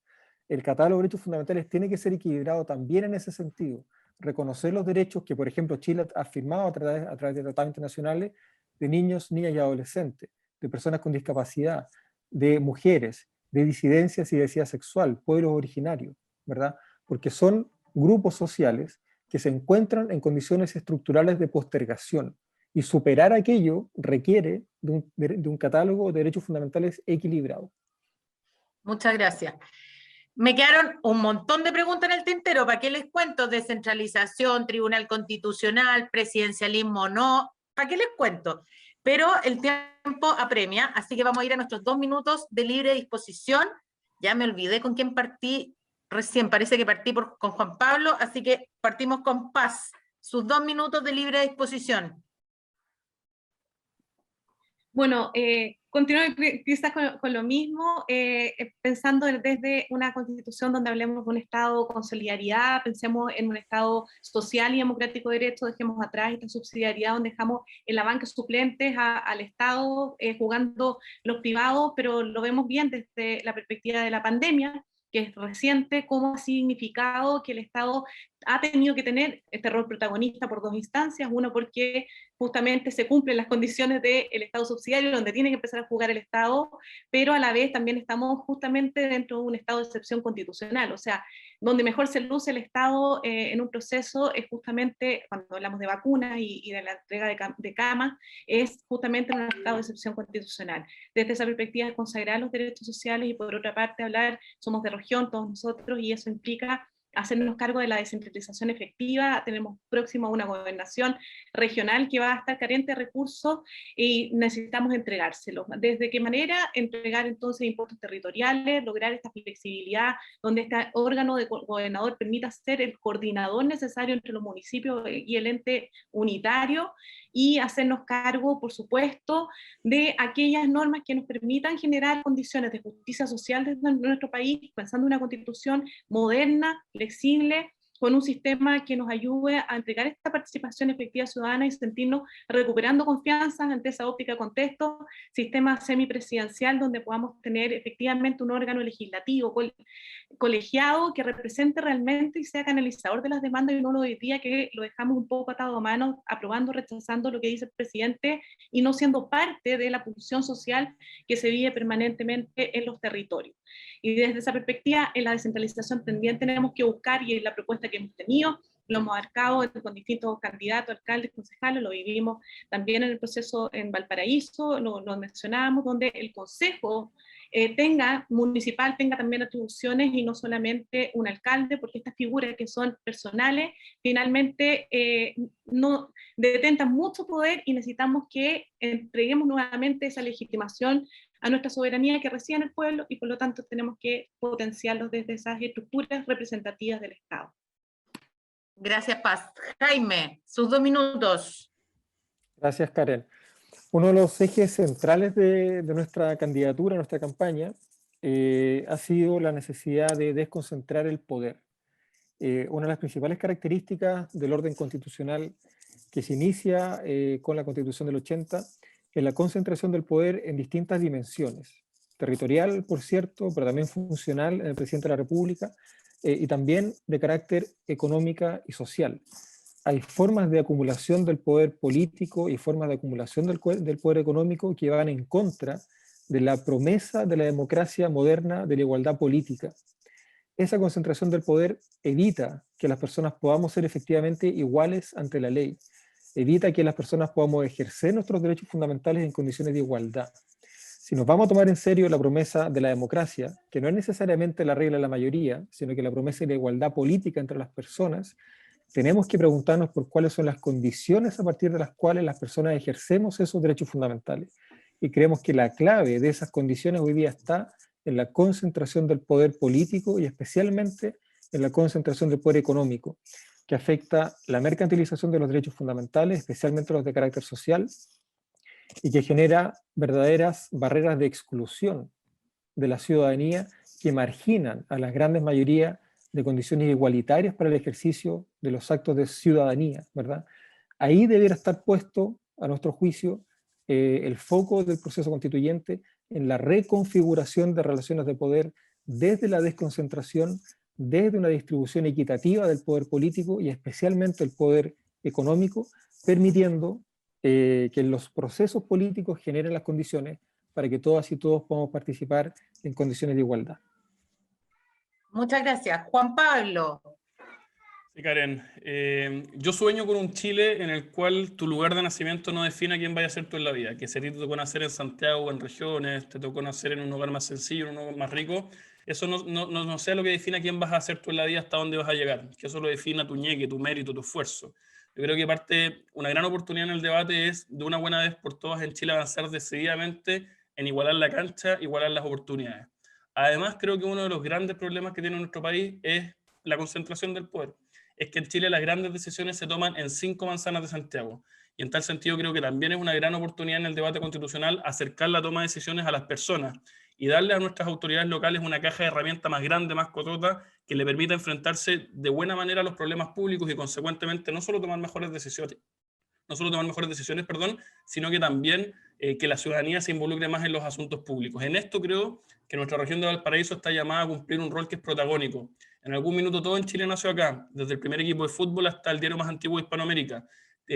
El catálogo de derechos fundamentales tiene que ser equilibrado también en ese sentido. Reconocer los derechos que, por ejemplo, Chile ha firmado a través de tratados internacionales de niños, niñas y adolescentes, de personas con discapacidad, de mujeres, de disidencias y diversidad sexual, pueblos originarios, ¿verdad? Porque son grupos sociales que se encuentran en condiciones estructurales de postergación, y superar aquello requiere de un catálogo de derechos fundamentales equilibrado. Muchas gracias. Me quedaron un montón de preguntas en el tintero. ¿Para qué les cuento? Descentralización, Tribunal Constitucional, presidencialismo no. ¿Para qué les cuento? Pero el tiempo apremia, así que vamos a ir a nuestros 2 minutos de libre disposición. Ya me olvidé con quién partí recién, parece que partí con Juan Pablo, así que partimos con Paz. Sus 2 minutos de libre disposición. Bueno, continúo quizás con lo mismo, pensando desde una constitución donde hablemos de un Estado con solidaridad, pensemos en un Estado social y democrático de derecho, dejemos atrás esta subsidiariedad donde dejamos en la banca suplentes al Estado, jugando los privados, pero lo vemos bien desde la perspectiva de la pandemia, que es reciente, cómo ha significado que el Estado ha tenido que tener este rol protagonista por dos instancias, uno porque justamente se cumplen las condiciones del Estado subsidiario, donde tiene que empezar a jugar el Estado, pero a la vez también estamos justamente dentro de un estado de excepción constitucional, o sea, donde mejor se luce el Estado en un proceso es justamente, cuando hablamos de vacunas y de la entrega de camas, es justamente en un estado de excepción constitucional. Desde esa perspectiva, consagrar los derechos sociales y por otra parte hablar, somos de región todos nosotros y eso implica hacernos cargo de la descentralización efectiva. Tenemos próximo a una gobernación regional que va a estar carente de recursos y necesitamos entregárselos. ¿Desde qué manera? Entregar entonces impuestos territoriales, lograr esta flexibilidad donde este órgano de gobernador permita ser el coordinador necesario entre los municipios y el ente unitario, y hacernos cargo, por supuesto, de aquellas normas que nos permitan generar condiciones de justicia social desde nuestro país, pensando en una constitución moderna, flexible, con un sistema que nos ayude a entregar esta participación efectiva ciudadana y sentirnos recuperando confianza ante esa óptica de contexto, sistema semipresidencial donde podamos tener efectivamente un órgano legislativo colegiado que represente realmente y sea canalizador de las demandas, y no lo hoy día que lo dejamos un poco atado a manos, aprobando, rechazando lo que dice el presidente y no siendo parte de la pulsión social que se vive permanentemente en los territorios. Y desde esa perspectiva, en la descentralización también tenemos que buscar, y es la propuesta que hemos tenido, lo hemos abarcado con distintos candidatos, alcaldes, concejales, lo vivimos también en el proceso en Valparaíso, lo mencionábamos, donde el consejo municipal tenga también atribuciones y no solamente un alcalde, porque estas figuras que son personales finalmente no detentan mucho poder y necesitamos que entreguemos nuevamente esa legitimación a nuestra soberanía que reside en el pueblo, y por lo tanto tenemos que potenciarlos desde esas estructuras representativas del Estado. Gracias, Paz. Jaime, sus 2 minutos. Gracias, Karen. Uno de los ejes centrales de nuestra candidatura, nuestra campaña, ha sido la necesidad de desconcentrar el poder. Una de las principales características del orden constitucional que se inicia con la Constitución del 80 es la concentración del poder en distintas dimensiones. Territorial, por cierto, pero también funcional en el presidente de la República, y también de carácter económica y social. Hay formas de acumulación del poder político y formas de acumulación del poder económico que van en contra de la promesa de la democracia moderna, de la igualdad política. Esa concentración del poder evita que las personas podamos ser efectivamente iguales ante la ley, evita que las personas podamos ejercer nuestros derechos fundamentales en condiciones de igualdad. Si nos vamos a tomar en serio la promesa de la democracia, que no es necesariamente la regla de la mayoría, sino que la promesa de la igualdad política entre las personas, tenemos que preguntarnos por cuáles son las condiciones a partir de las cuales las personas ejercemos esos derechos fundamentales. Y creemos que la clave de esas condiciones hoy día está en la concentración del poder político y especialmente en la concentración del poder económico, que afecta la mercantilización de los derechos fundamentales, especialmente los de carácter social, y que genera verdaderas barreras de exclusión de la ciudadanía que marginan a las grandes mayorías de condiciones igualitarias para el ejercicio de los actos de ciudadanía, ¿verdad? Ahí debiera estar puesto, a nuestro juicio, el foco del proceso constituyente en la reconfiguración de relaciones de poder desde la desconcentración, desde una distribución equitativa del poder político y especialmente el poder económico, permitiendo que los procesos políticos generen las condiciones para que todas y todos podamos participar en condiciones de igualdad. Muchas gracias. Juan Pablo. Sí, Karen. Yo sueño con un Chile en el cual tu lugar de nacimiento no defina quién vaya a ser tú en la vida. Que si a ti te tocó nacer en Santiago o en regiones, te tocó nacer en un lugar más sencillo, en un lugar más rico, eso no sea lo que defina quién vas a ser tú en la vida, hasta dónde vas a llegar. Que eso lo defina tu ñeque, tu mérito, tu esfuerzo. Yo creo que una gran oportunidad en el debate es, de una buena vez por todas en Chile, avanzar decididamente en igualar la cancha, igualar las oportunidades. Además, creo que uno de los grandes problemas que tiene nuestro país es la concentración del poder. Es que en Chile las grandes decisiones se toman en 5 manzanas de Santiago. y en tal sentido creo que también es una gran oportunidad en el debate constitucional acercar la toma de decisiones a las personas y darle a nuestras autoridades locales una caja de herramientas más grande, más cotota, que le permita enfrentarse de buena manera a los problemas públicos y consecuentemente no solo tomar mejores decisiones, sino que también que la ciudadanía se involucre más en los asuntos públicos. En esto creo que nuestra región de Valparaíso está llamada a cumplir un rol que es protagónico. En algún minuto todo en Chile nació acá, desde el primer equipo de fútbol hasta el diario más antiguo de Hispanoamérica.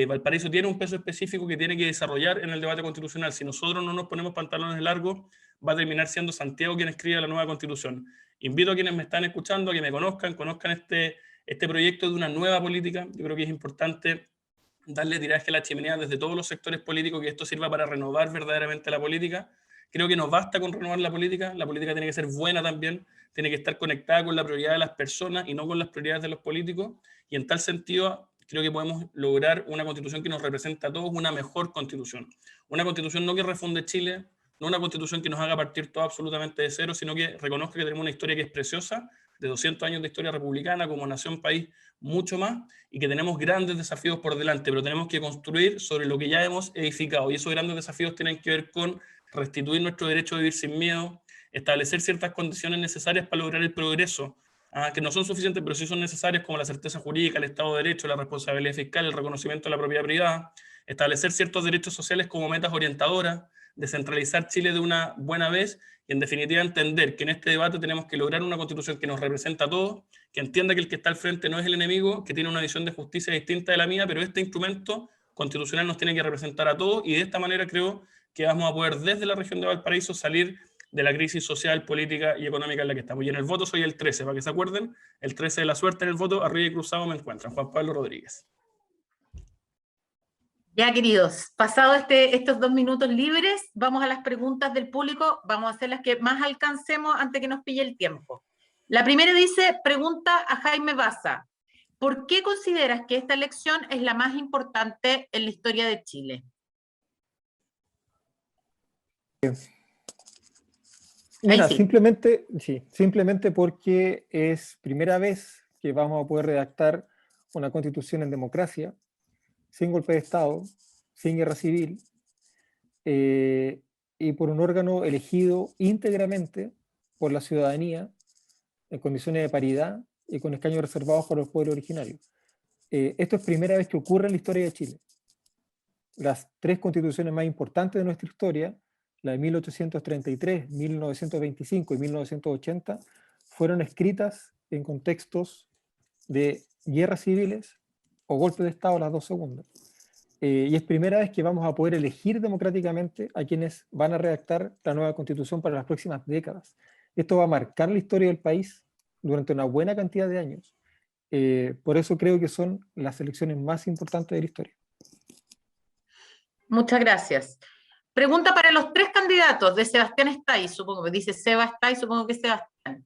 Valparaíso tiene un peso específico que tiene que desarrollar en el debate constitucional. Si nosotros no nos ponemos pantalones largos, va a terminar siendo Santiago quien escriba la nueva constitución. Invito a quienes me están escuchando a que me conozcan este proyecto de una nueva política. Yo creo que es importante darle tiraje a la chimenea desde todos los sectores políticos, que esto sirva para renovar verdaderamente la política. Creo que no basta con renovar la política tiene que ser buena también, tiene que estar conectada con la prioridad de las personas y no con las prioridades de los políticos, y en tal sentido creo que podemos lograr una constitución que nos represente a todos, una mejor constitución. Una constitución no que refunde Chile, no una constitución que nos haga partir todo absolutamente de cero, sino que reconozca que tenemos una historia que es preciosa, de 200 años de historia republicana como nación, país, mucho más, y que tenemos grandes desafíos por delante, pero tenemos que construir sobre lo que ya hemos edificado, y esos grandes desafíos tienen que ver con restituir nuestro derecho a vivir sin miedo, establecer ciertas condiciones necesarias para lograr el progreso, que no son suficientes, pero sí son necesarias, como la certeza jurídica, el Estado de Derecho, la responsabilidad fiscal, el reconocimiento de la propiedad privada, establecer ciertos derechos sociales como metas orientadoras, descentralizar Chile de una buena vez y en definitiva entender que en este debate tenemos que lograr una constitución que nos representa a todos, que entienda que el que está al frente no es el enemigo, que tiene una visión de justicia distinta de la mía, pero este instrumento constitucional nos tiene que representar a todos y de esta manera creo que vamos a poder desde la región de Valparaíso salir de la crisis social, política y económica en la que estamos. Y en el voto soy el 13, para que se acuerden, el 13 de la suerte en el voto, arriba y cruzado me encuentran, Juan Pablo Rodríguez. Ya, queridos, pasado estos 2 minutos libres, vamos a las preguntas del público, vamos a hacer las que más alcancemos antes que nos pille el tiempo. La primera dice, pregunta a Jaime Baza, ¿por qué consideras que esta elección es la más importante en la historia de Chile? Mira, sí. simplemente porque es primera vez que vamos a poder redactar una constitución en democracia, sin golpe de Estado, sin guerra civil, y por un órgano elegido íntegramente por la ciudadanía, en condiciones de paridad y con escaños reservados para los pueblos originarios. Esto es primera vez que ocurre en la historia de Chile. Las 3 constituciones más importantes de nuestra historia, la de 1833, 1925 y 1980, fueron escritas en contextos de guerras civiles o golpes de Estado, las 2 segundas. Y es primera vez que vamos a poder elegir democráticamente a quienes van a redactar la nueva constitución para las próximas décadas. Esto va a marcar la historia del país durante una buena cantidad de años. Por eso creo que son las elecciones más importantes de la historia. Muchas gracias. Pregunta para los 3 candidatos de Sebastián Estay, supongo que dice Seba Estay, supongo que es Sebastián.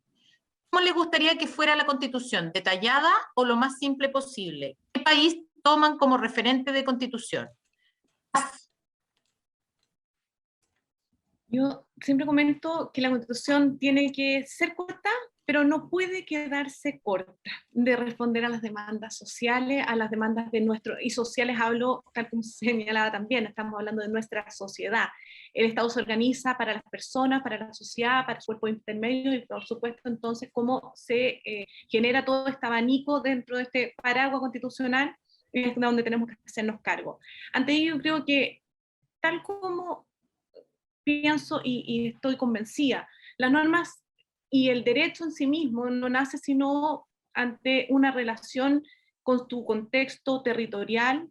¿Cómo le gustaría que fuera la constitución? ¿Detallada o lo más simple posible? ¿Qué país toman como referente de constitución? Yo siempre comento que la constitución tiene que ser corta, pero no puede quedarse corta de responder a las demandas sociales, a las demandas de nuestro, y sociales hablo, tal como se señalaba también, estamos hablando de nuestra sociedad. El Estado se organiza para las personas, para la sociedad, para su cuerpo intermedio y por supuesto entonces cómo se genera todo este abanico dentro de este paraguas constitucional, es donde tenemos que hacernos cargo. Ante ello creo que tal como pienso y estoy convencida, las normas y el derecho en sí mismo no nace sino ante una relación con tu contexto territorial,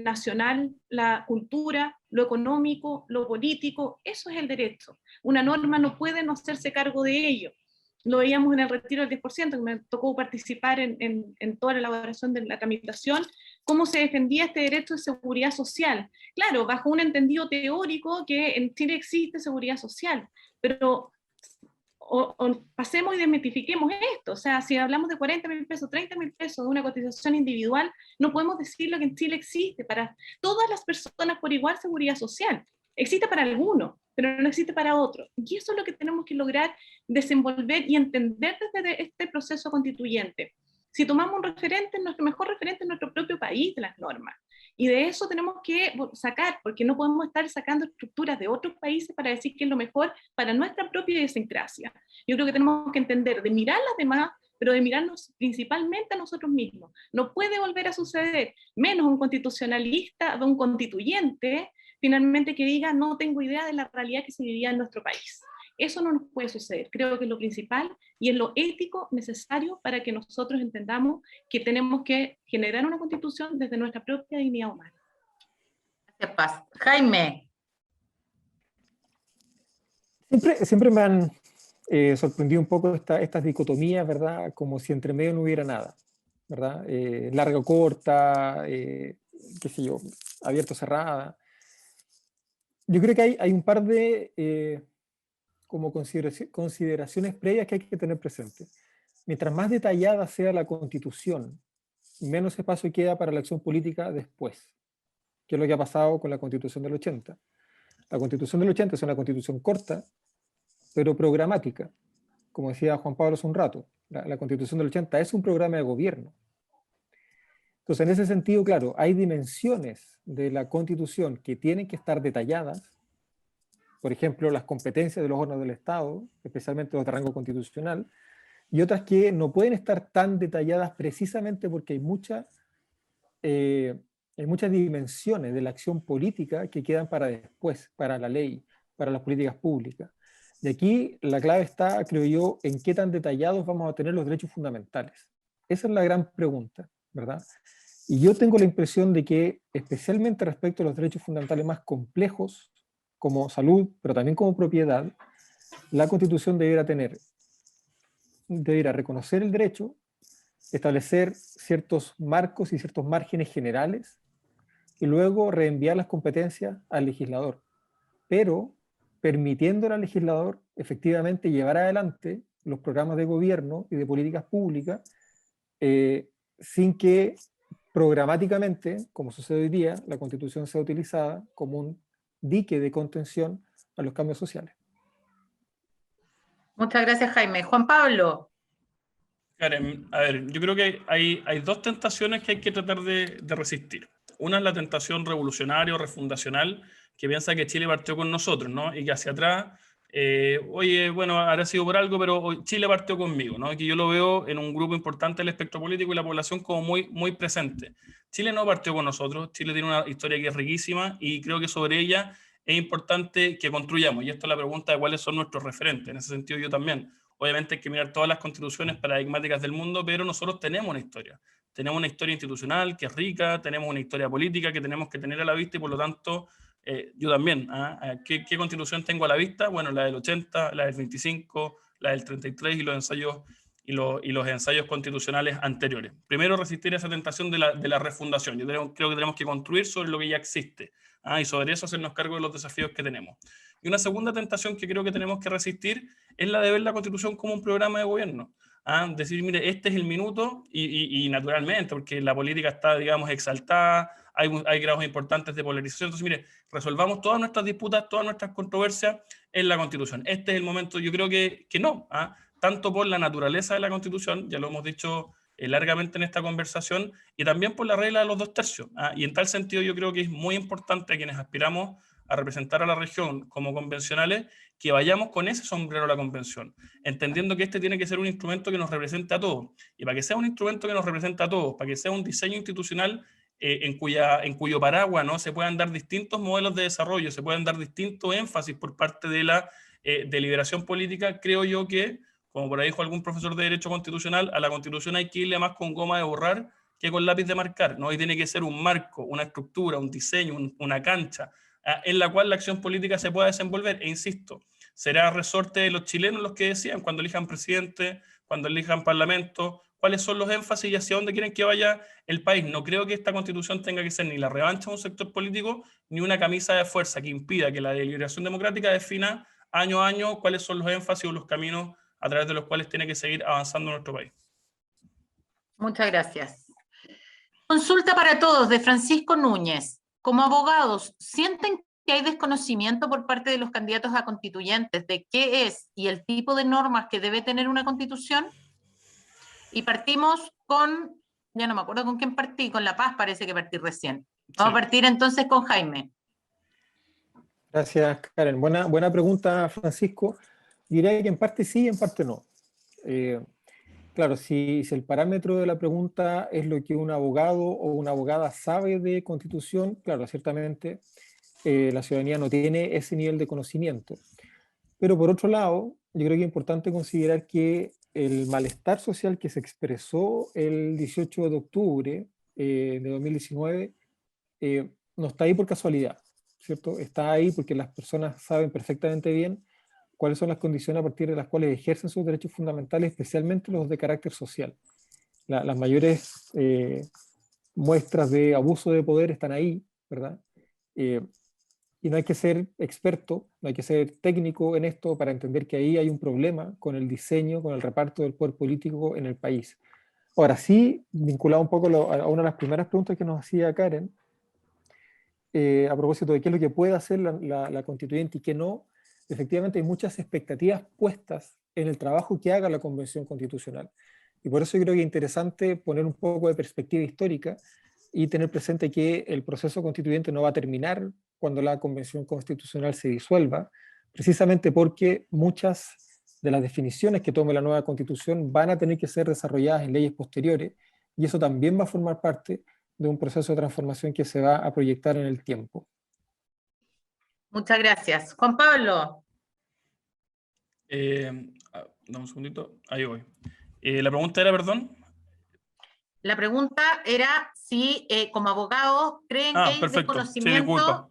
nacional, la cultura, lo económico, lo político, eso es el derecho. Una norma no puede no hacerse cargo de ello. Lo veíamos en el retiro del 10%, que me tocó participar en toda la elaboración de la tramitación, cómo se defendía este derecho de seguridad social. Claro, bajo un entendido teórico que en Chile existe seguridad social, pero pasemos y desmitifiquemos esto. O sea, si hablamos de 40.000 pesos, 30.000 pesos de una cotización individual, no podemos decir lo que en Chile existe para todas las personas por igual seguridad social. Existe para algunos, pero no existe para otros. Y eso es lo que tenemos que lograr desenvolver y entender desde este proceso constituyente. Si tomamos un referente, nuestro mejor referente es nuestro propio país de las normas. Y de eso tenemos que sacar, porque no podemos estar sacando estructuras de otros países para decir que es lo mejor para nuestra propia idiosincrasia. Yo creo que tenemos que entender de mirar a las demás, pero de mirarnos principalmente a nosotros mismos. No puede volver a suceder, menos un constitucionalista, de un constituyente, finalmente que diga no tengo idea de la realidad que se vivía en nuestro país. Eso no nos puede suceder. Creo que es lo principal y es lo ético necesario para que nosotros entendamos que tenemos que generar una constitución desde nuestra propia dignidad humana. Gracias, Paz. Jaime. Siempre me han sorprendido un poco estas dicotomías, ¿verdad? Como si entre medio no hubiera nada, ¿verdad? Larga o corta, qué sé yo, abierta o cerrada. Yo creo que hay un par de como consideraciones previas que hay que tener presente. Mientras más detallada sea la Constitución, menos espacio queda para la acción política después, que es lo que ha pasado con la Constitución del 80. La Constitución del 80 es una Constitución corta, pero programática. Como decía Juan Pablo hace un rato, la Constitución del 80 es un programa de gobierno. Entonces, en ese sentido, claro, hay dimensiones de la Constitución que tienen que estar detalladas. Por ejemplo, las competencias de los órganos del Estado, especialmente los de rango constitucional, y otras que no pueden estar tan detalladas precisamente porque hay muchas dimensiones de la acción política que quedan para después, para la ley, para las políticas públicas. Y aquí la clave está, creo yo, en qué tan detallados vamos a tener los derechos fundamentales. Esa es la gran pregunta, ¿verdad? Y yo tengo la impresión de que, especialmente respecto a los derechos fundamentales más complejos, como salud, pero también como propiedad, la Constitución debiera reconocer el derecho, establecer ciertos marcos y ciertos márgenes generales, y luego reenviar las competencias al legislador, pero permitiendo al legislador efectivamente llevar adelante los programas de gobierno y de políticas públicas sin que programáticamente, como sucede hoy día, la Constitución sea utilizada como un dique de contención a los cambios sociales. Muchas gracias, Jaime. Juan Pablo. Karen, a ver, yo creo que hay dos tentaciones que hay que tratar de resistir. Una es la tentación revolucionaria o refundacional, que piensa que Chile partió con nosotros, ¿no? Y que hacia atrás, oye, bueno, habrá sido por algo, pero Chile partió conmigo, ¿no? Que yo lo veo en un grupo importante del espectro político y la población como muy presente. Chile no partió con nosotros, Chile tiene una historia que es riquísima y creo que sobre ella es importante que construyamos. Y esto es la pregunta de cuáles son nuestros referentes. En ese sentido yo también. Obviamente hay que mirar todas las constituciones paradigmáticas del mundo, pero nosotros tenemos una historia. Tenemos una historia institucional que es rica, tenemos una historia política que tenemos que tener a la vista y por lo tanto, yo también. ¿Qué constitución tengo a la vista? Bueno, la del 80, la del 25, la del 33 y los ensayos y los ensayos constitucionales anteriores. Primero, resistir a esa tentación de la refundación. Yo creo que tenemos que construir sobre lo que ya existe y sobre eso hacernos cargo de los desafíos que tenemos. Y una segunda tentación que creo que tenemos que resistir es la de ver la Constitución como un programa de gobierno. Decir, mire, este es el minuto y naturalmente, porque la política está, digamos, exaltada, hay grados importantes de polarización. Entonces, mire, resolvamos todas nuestras disputas, todas nuestras controversias en la Constitución. Este es el momento, yo creo que no, tanto por la naturaleza de la Constitución, ya lo hemos dicho largamente en esta conversación, y también por la regla de los 2/3. Y en tal sentido yo creo que es muy importante a quienes aspiramos a representar a la región como convencionales, que vayamos con ese sombrero a la convención, entendiendo que este tiene que ser un instrumento que nos represente a todos. Y para que sea un instrumento que nos represente a todos, para que sea un diseño institucional en cuyo paraguas, ¿no?, se puedan dar distintos modelos de desarrollo, se pueden dar distintos énfasis por parte de la deliberación política, creo yo que, como por ahí dijo algún profesor de Derecho Constitucional, a la Constitución hay que irle más con goma de borrar que con lápiz de marcar, ¿no? Y tiene que ser un marco, una estructura, un diseño, una cancha, en la cual la acción política se pueda desenvolver. E insisto, será resorte de los chilenos los que decían cuando elijan presidente, cuando elijan parlamento, cuáles son los énfasis y hacia dónde quieren que vaya el país. No creo que esta Constitución tenga que ser ni la revancha de un sector político, ni una camisa de fuerza que impida que la deliberación democrática defina año a año cuáles son los énfasis o los caminos a través de los cuales tiene que seguir avanzando nuestro país. Muchas gracias. Consulta para todos de Francisco Núñez. Como abogados, ¿sienten que hay desconocimiento por parte de los candidatos a constituyentes de qué es y el tipo de normas que debe tener una constitución? Y partimos con, ya no me acuerdo con quién partí, con La Paz parece que partí recién. Vamos a partir entonces con Jaime. Gracias, Karen. Buena pregunta, Francisco. Diría que en parte sí y en parte no. Claro, si el parámetro de la pregunta es lo que un abogado o una abogada sabe de Constitución, claro, ciertamente la ciudadanía no tiene ese nivel de conocimiento. Pero por otro lado, yo creo que es importante considerar que el malestar social que se expresó el 18 de octubre de 2019 no está ahí por casualidad, ¿cierto? Está ahí porque las personas saben perfectamente bien cuáles son las condiciones a partir de las cuales ejercen sus derechos fundamentales, especialmente los de carácter social. Las mayores muestras de abuso de poder están ahí, ¿verdad? Y no hay que ser experto, no hay que ser técnico en esto para entender que ahí hay un problema con el diseño, con el reparto del poder político en el país. Ahora sí, vinculado un poco a una de las primeras preguntas que nos hacía Karen, a propósito de qué es lo que puede hacer la constituyente y qué no, efectivamente hay muchas expectativas puestas en el trabajo que haga la Convención Constitucional. Y por eso yo creo que es interesante poner un poco de perspectiva histórica y tener presente que el proceso constituyente no va a terminar cuando la Convención Constitucional se disuelva, precisamente porque muchas de las definiciones que tome la nueva Constitución van a tener que ser desarrolladas en leyes posteriores, y eso también va a formar parte de un proceso de transformación que se va a proyectar en el tiempo. Muchas gracias. Juan Pablo. Dame un segundito, ahí voy. La pregunta era, perdón. La pregunta era si como abogados creen que hay perfecto. desconocimiento. Sí, disculpa.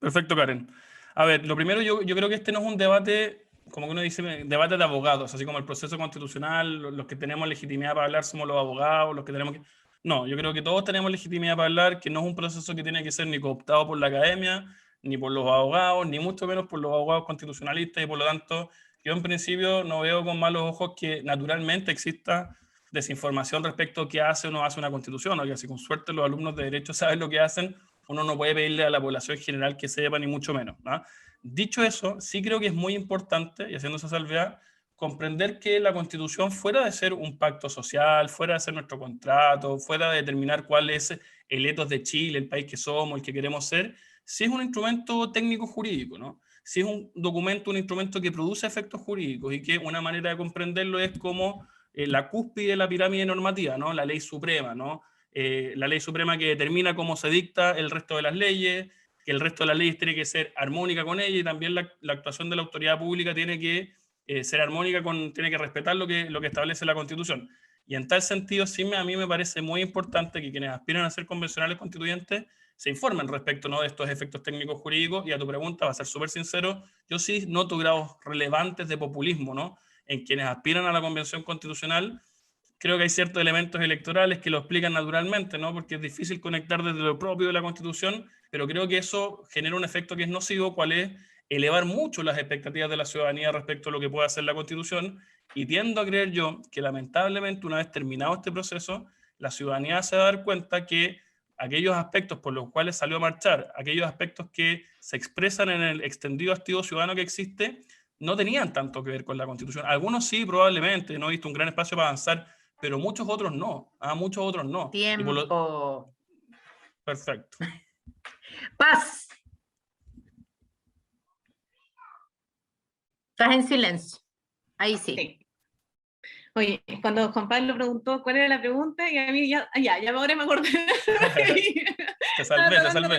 Perfecto, Karen. A ver, lo primero, yo creo que este no es un debate, como que uno dice, debate de abogados, así como el proceso constitucional, los que tenemos legitimidad para hablar somos los abogados, los que tenemos que... No, yo creo que todos tenemos legitimidad para hablar, que no es un proceso que tiene que ser ni cooptado por la academia, ni por los abogados, ni mucho menos por los abogados constitucionalistas, y por lo tanto, yo en principio no veo con malos ojos que naturalmente exista desinformación respecto a qué hace o no hace una constitución, o que si con suerte los alumnos de derecho saben lo que hacen, uno no puede pedirle a la población general que sepa, ni mucho menos, ¿no? Dicho eso, sí creo que es muy importante, y haciendo esa salvedad, comprender que la Constitución, fuera de ser un pacto social, fuera de ser nuestro contrato, fuera de determinar cuál es el ethos de Chile, el país que somos, el que queremos ser, sí es un instrumento técnico jurídico, ¿no? Sí es un documento, un instrumento que produce efectos jurídicos, y que una manera de comprenderlo es como la cúspide de la pirámide normativa, ¿no? La ley suprema, ¿no? La ley suprema que determina cómo se dicta el resto de las leyes, que el resto de las leyes tiene que ser armónica con ella, y también la actuación de la autoridad pública tiene que ser armónica tiene que respetar lo que establece la Constitución. Y en tal sentido, sí, a mí me parece muy importante que quienes aspiran a ser convencionales constituyentes se informen respecto, ¿no?, de estos efectos técnicos jurídicos. Y a tu pregunta, va a ser súper sincero, yo sí noto grados relevantes de populismo, ¿no?, en quienes aspiran a la Convención Constitucional. Creo que hay ciertos elementos electorales que lo explican naturalmente, ¿no?, porque es difícil conectar desde lo propio de la Constitución, pero creo que eso genera un efecto que es nocivo, cual es elevar mucho las expectativas de la ciudadanía respecto a lo que puede hacer la Constitución, y tiendo a creer yo que lamentablemente, una vez terminado este proceso, la ciudadanía se va a dar cuenta que aquellos aspectos por los cuales salió a marchar, aquellos aspectos que se expresan en el extendido activo ciudadano que existe, no tenían tanto que ver con la Constitución. Algunos sí, probablemente, no he visto un gran espacio para avanzar, pero muchos otros no. Muchos otros no. Tiempo. Perfecto. Paz. Estás en silencio. Ahí sí. Sí. Oye, cuando Juan Pablo preguntó cuál era la pregunta, y a mí ya ahora me acordé. Te salvé. Me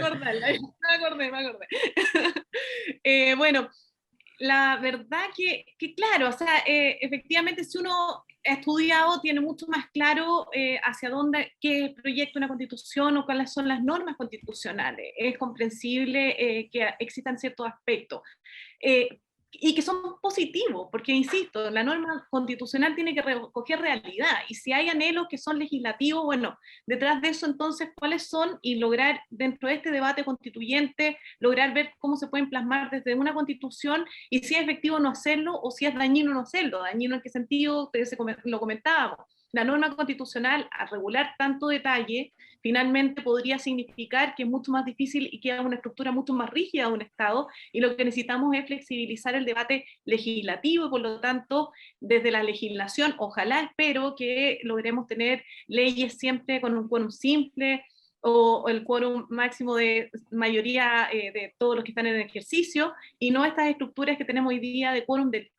acordé. Bueno, la verdad que claro, o sea, efectivamente, si uno ha estudiado, tiene mucho más claro hacia dónde, qué proyecta una constitución o cuáles son las normas constitucionales. Es comprensible que existan ciertos aspectos. Y que son positivos, porque insisto, la norma constitucional tiene que recoger realidad, y si hay anhelos que son legislativos, bueno, detrás de eso entonces, ¿cuáles son? Y lograr dentro de este debate constituyente, lograr ver cómo se pueden plasmar desde una constitución, y si es efectivo no hacerlo, o si es dañino no hacerlo. Dañino en qué sentido, lo comentábamos. La norma constitucional, al regular tanto detalle, finalmente podría significar que es mucho más difícil y queda una estructura mucho más rígida de un Estado, y lo que necesitamos es flexibilizar el debate legislativo, y por lo tanto, desde la legislación, ojalá, espero que logremos tener leyes siempre con un simple o el quórum máximo de mayoría de todos los que están en el ejercicio, y no estas estructuras que tenemos hoy día de quórum de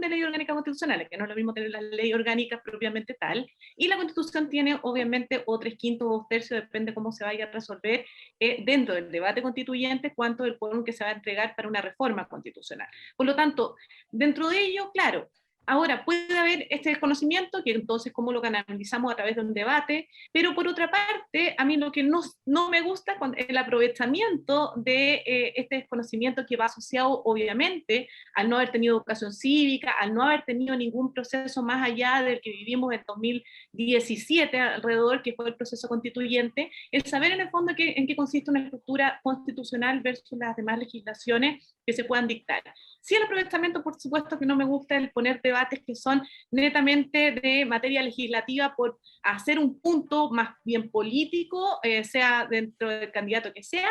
ley orgánica constitucional, que no es lo mismo tener la ley orgánica propiamente tal, y la Constitución tiene obviamente o 3/5 o 2/3, depende cómo se vaya a resolver dentro del debate constituyente, cuánto del quórum que se va a entregar para una reforma constitucional. Por lo tanto, dentro de ello, claro, ahora puede haber este desconocimiento, que entonces cómo lo canalizamos a través de un debate, pero por otra parte, a mí lo que no me gusta es el aprovechamiento de este desconocimiento que va asociado obviamente al no haber tenido educación cívica, al no haber tenido ningún proceso más allá del que vivimos en 2017 alrededor, que fue el proceso constituyente, el saber en el fondo en qué consiste una estructura constitucional versus las demás legislaciones que se puedan dictar. Sí, el aprovechamiento, por supuesto que no me gusta el poner debates que son netamente de materia legislativa por hacer un punto más bien político, sea dentro del candidato que sea,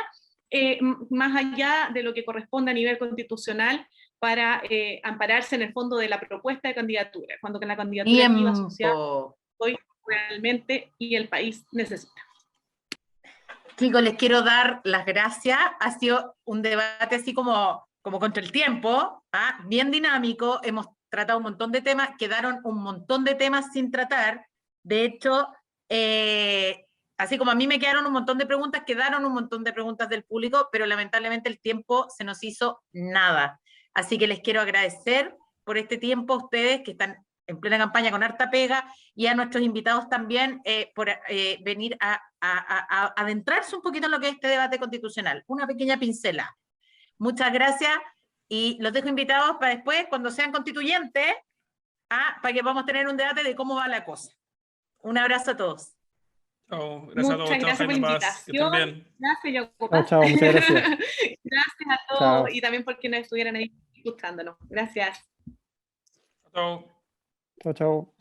más allá de lo que corresponde a nivel constitucional para ampararse en el fondo de la propuesta de candidatura, cuando que la candidatura iba asociada hoy realmente y el país necesita. Chicos, les quiero dar las gracias. Ha sido un debate así como contra el tiempo, bien dinámico. Hemos tratado un montón de temas, quedaron un montón de temas sin tratar. De hecho, así como a mí me quedaron un montón de preguntas, quedaron un montón de preguntas del público, pero lamentablemente el tiempo se nos hizo nada. Así que les quiero agradecer por este tiempo a ustedes que están en plena campaña con harta pega, y a nuestros invitados también por venir a adentrarse un poquito en lo que es este debate constitucional. Una pequeña pincela. Muchas gracias, y los dejo invitados para después, cuando sean constituyentes, para que vamos a tener un debate de cómo va la cosa. Un abrazo a todos. Oh, gracias a todos. Muchas gracias por la invitación. Gracias, Jacopa. Chao, muchas gracias. Gracias a todos, Chao. y también por quienes estuvieran ahí escuchándonos. Gracias. Chao. Chao, chao.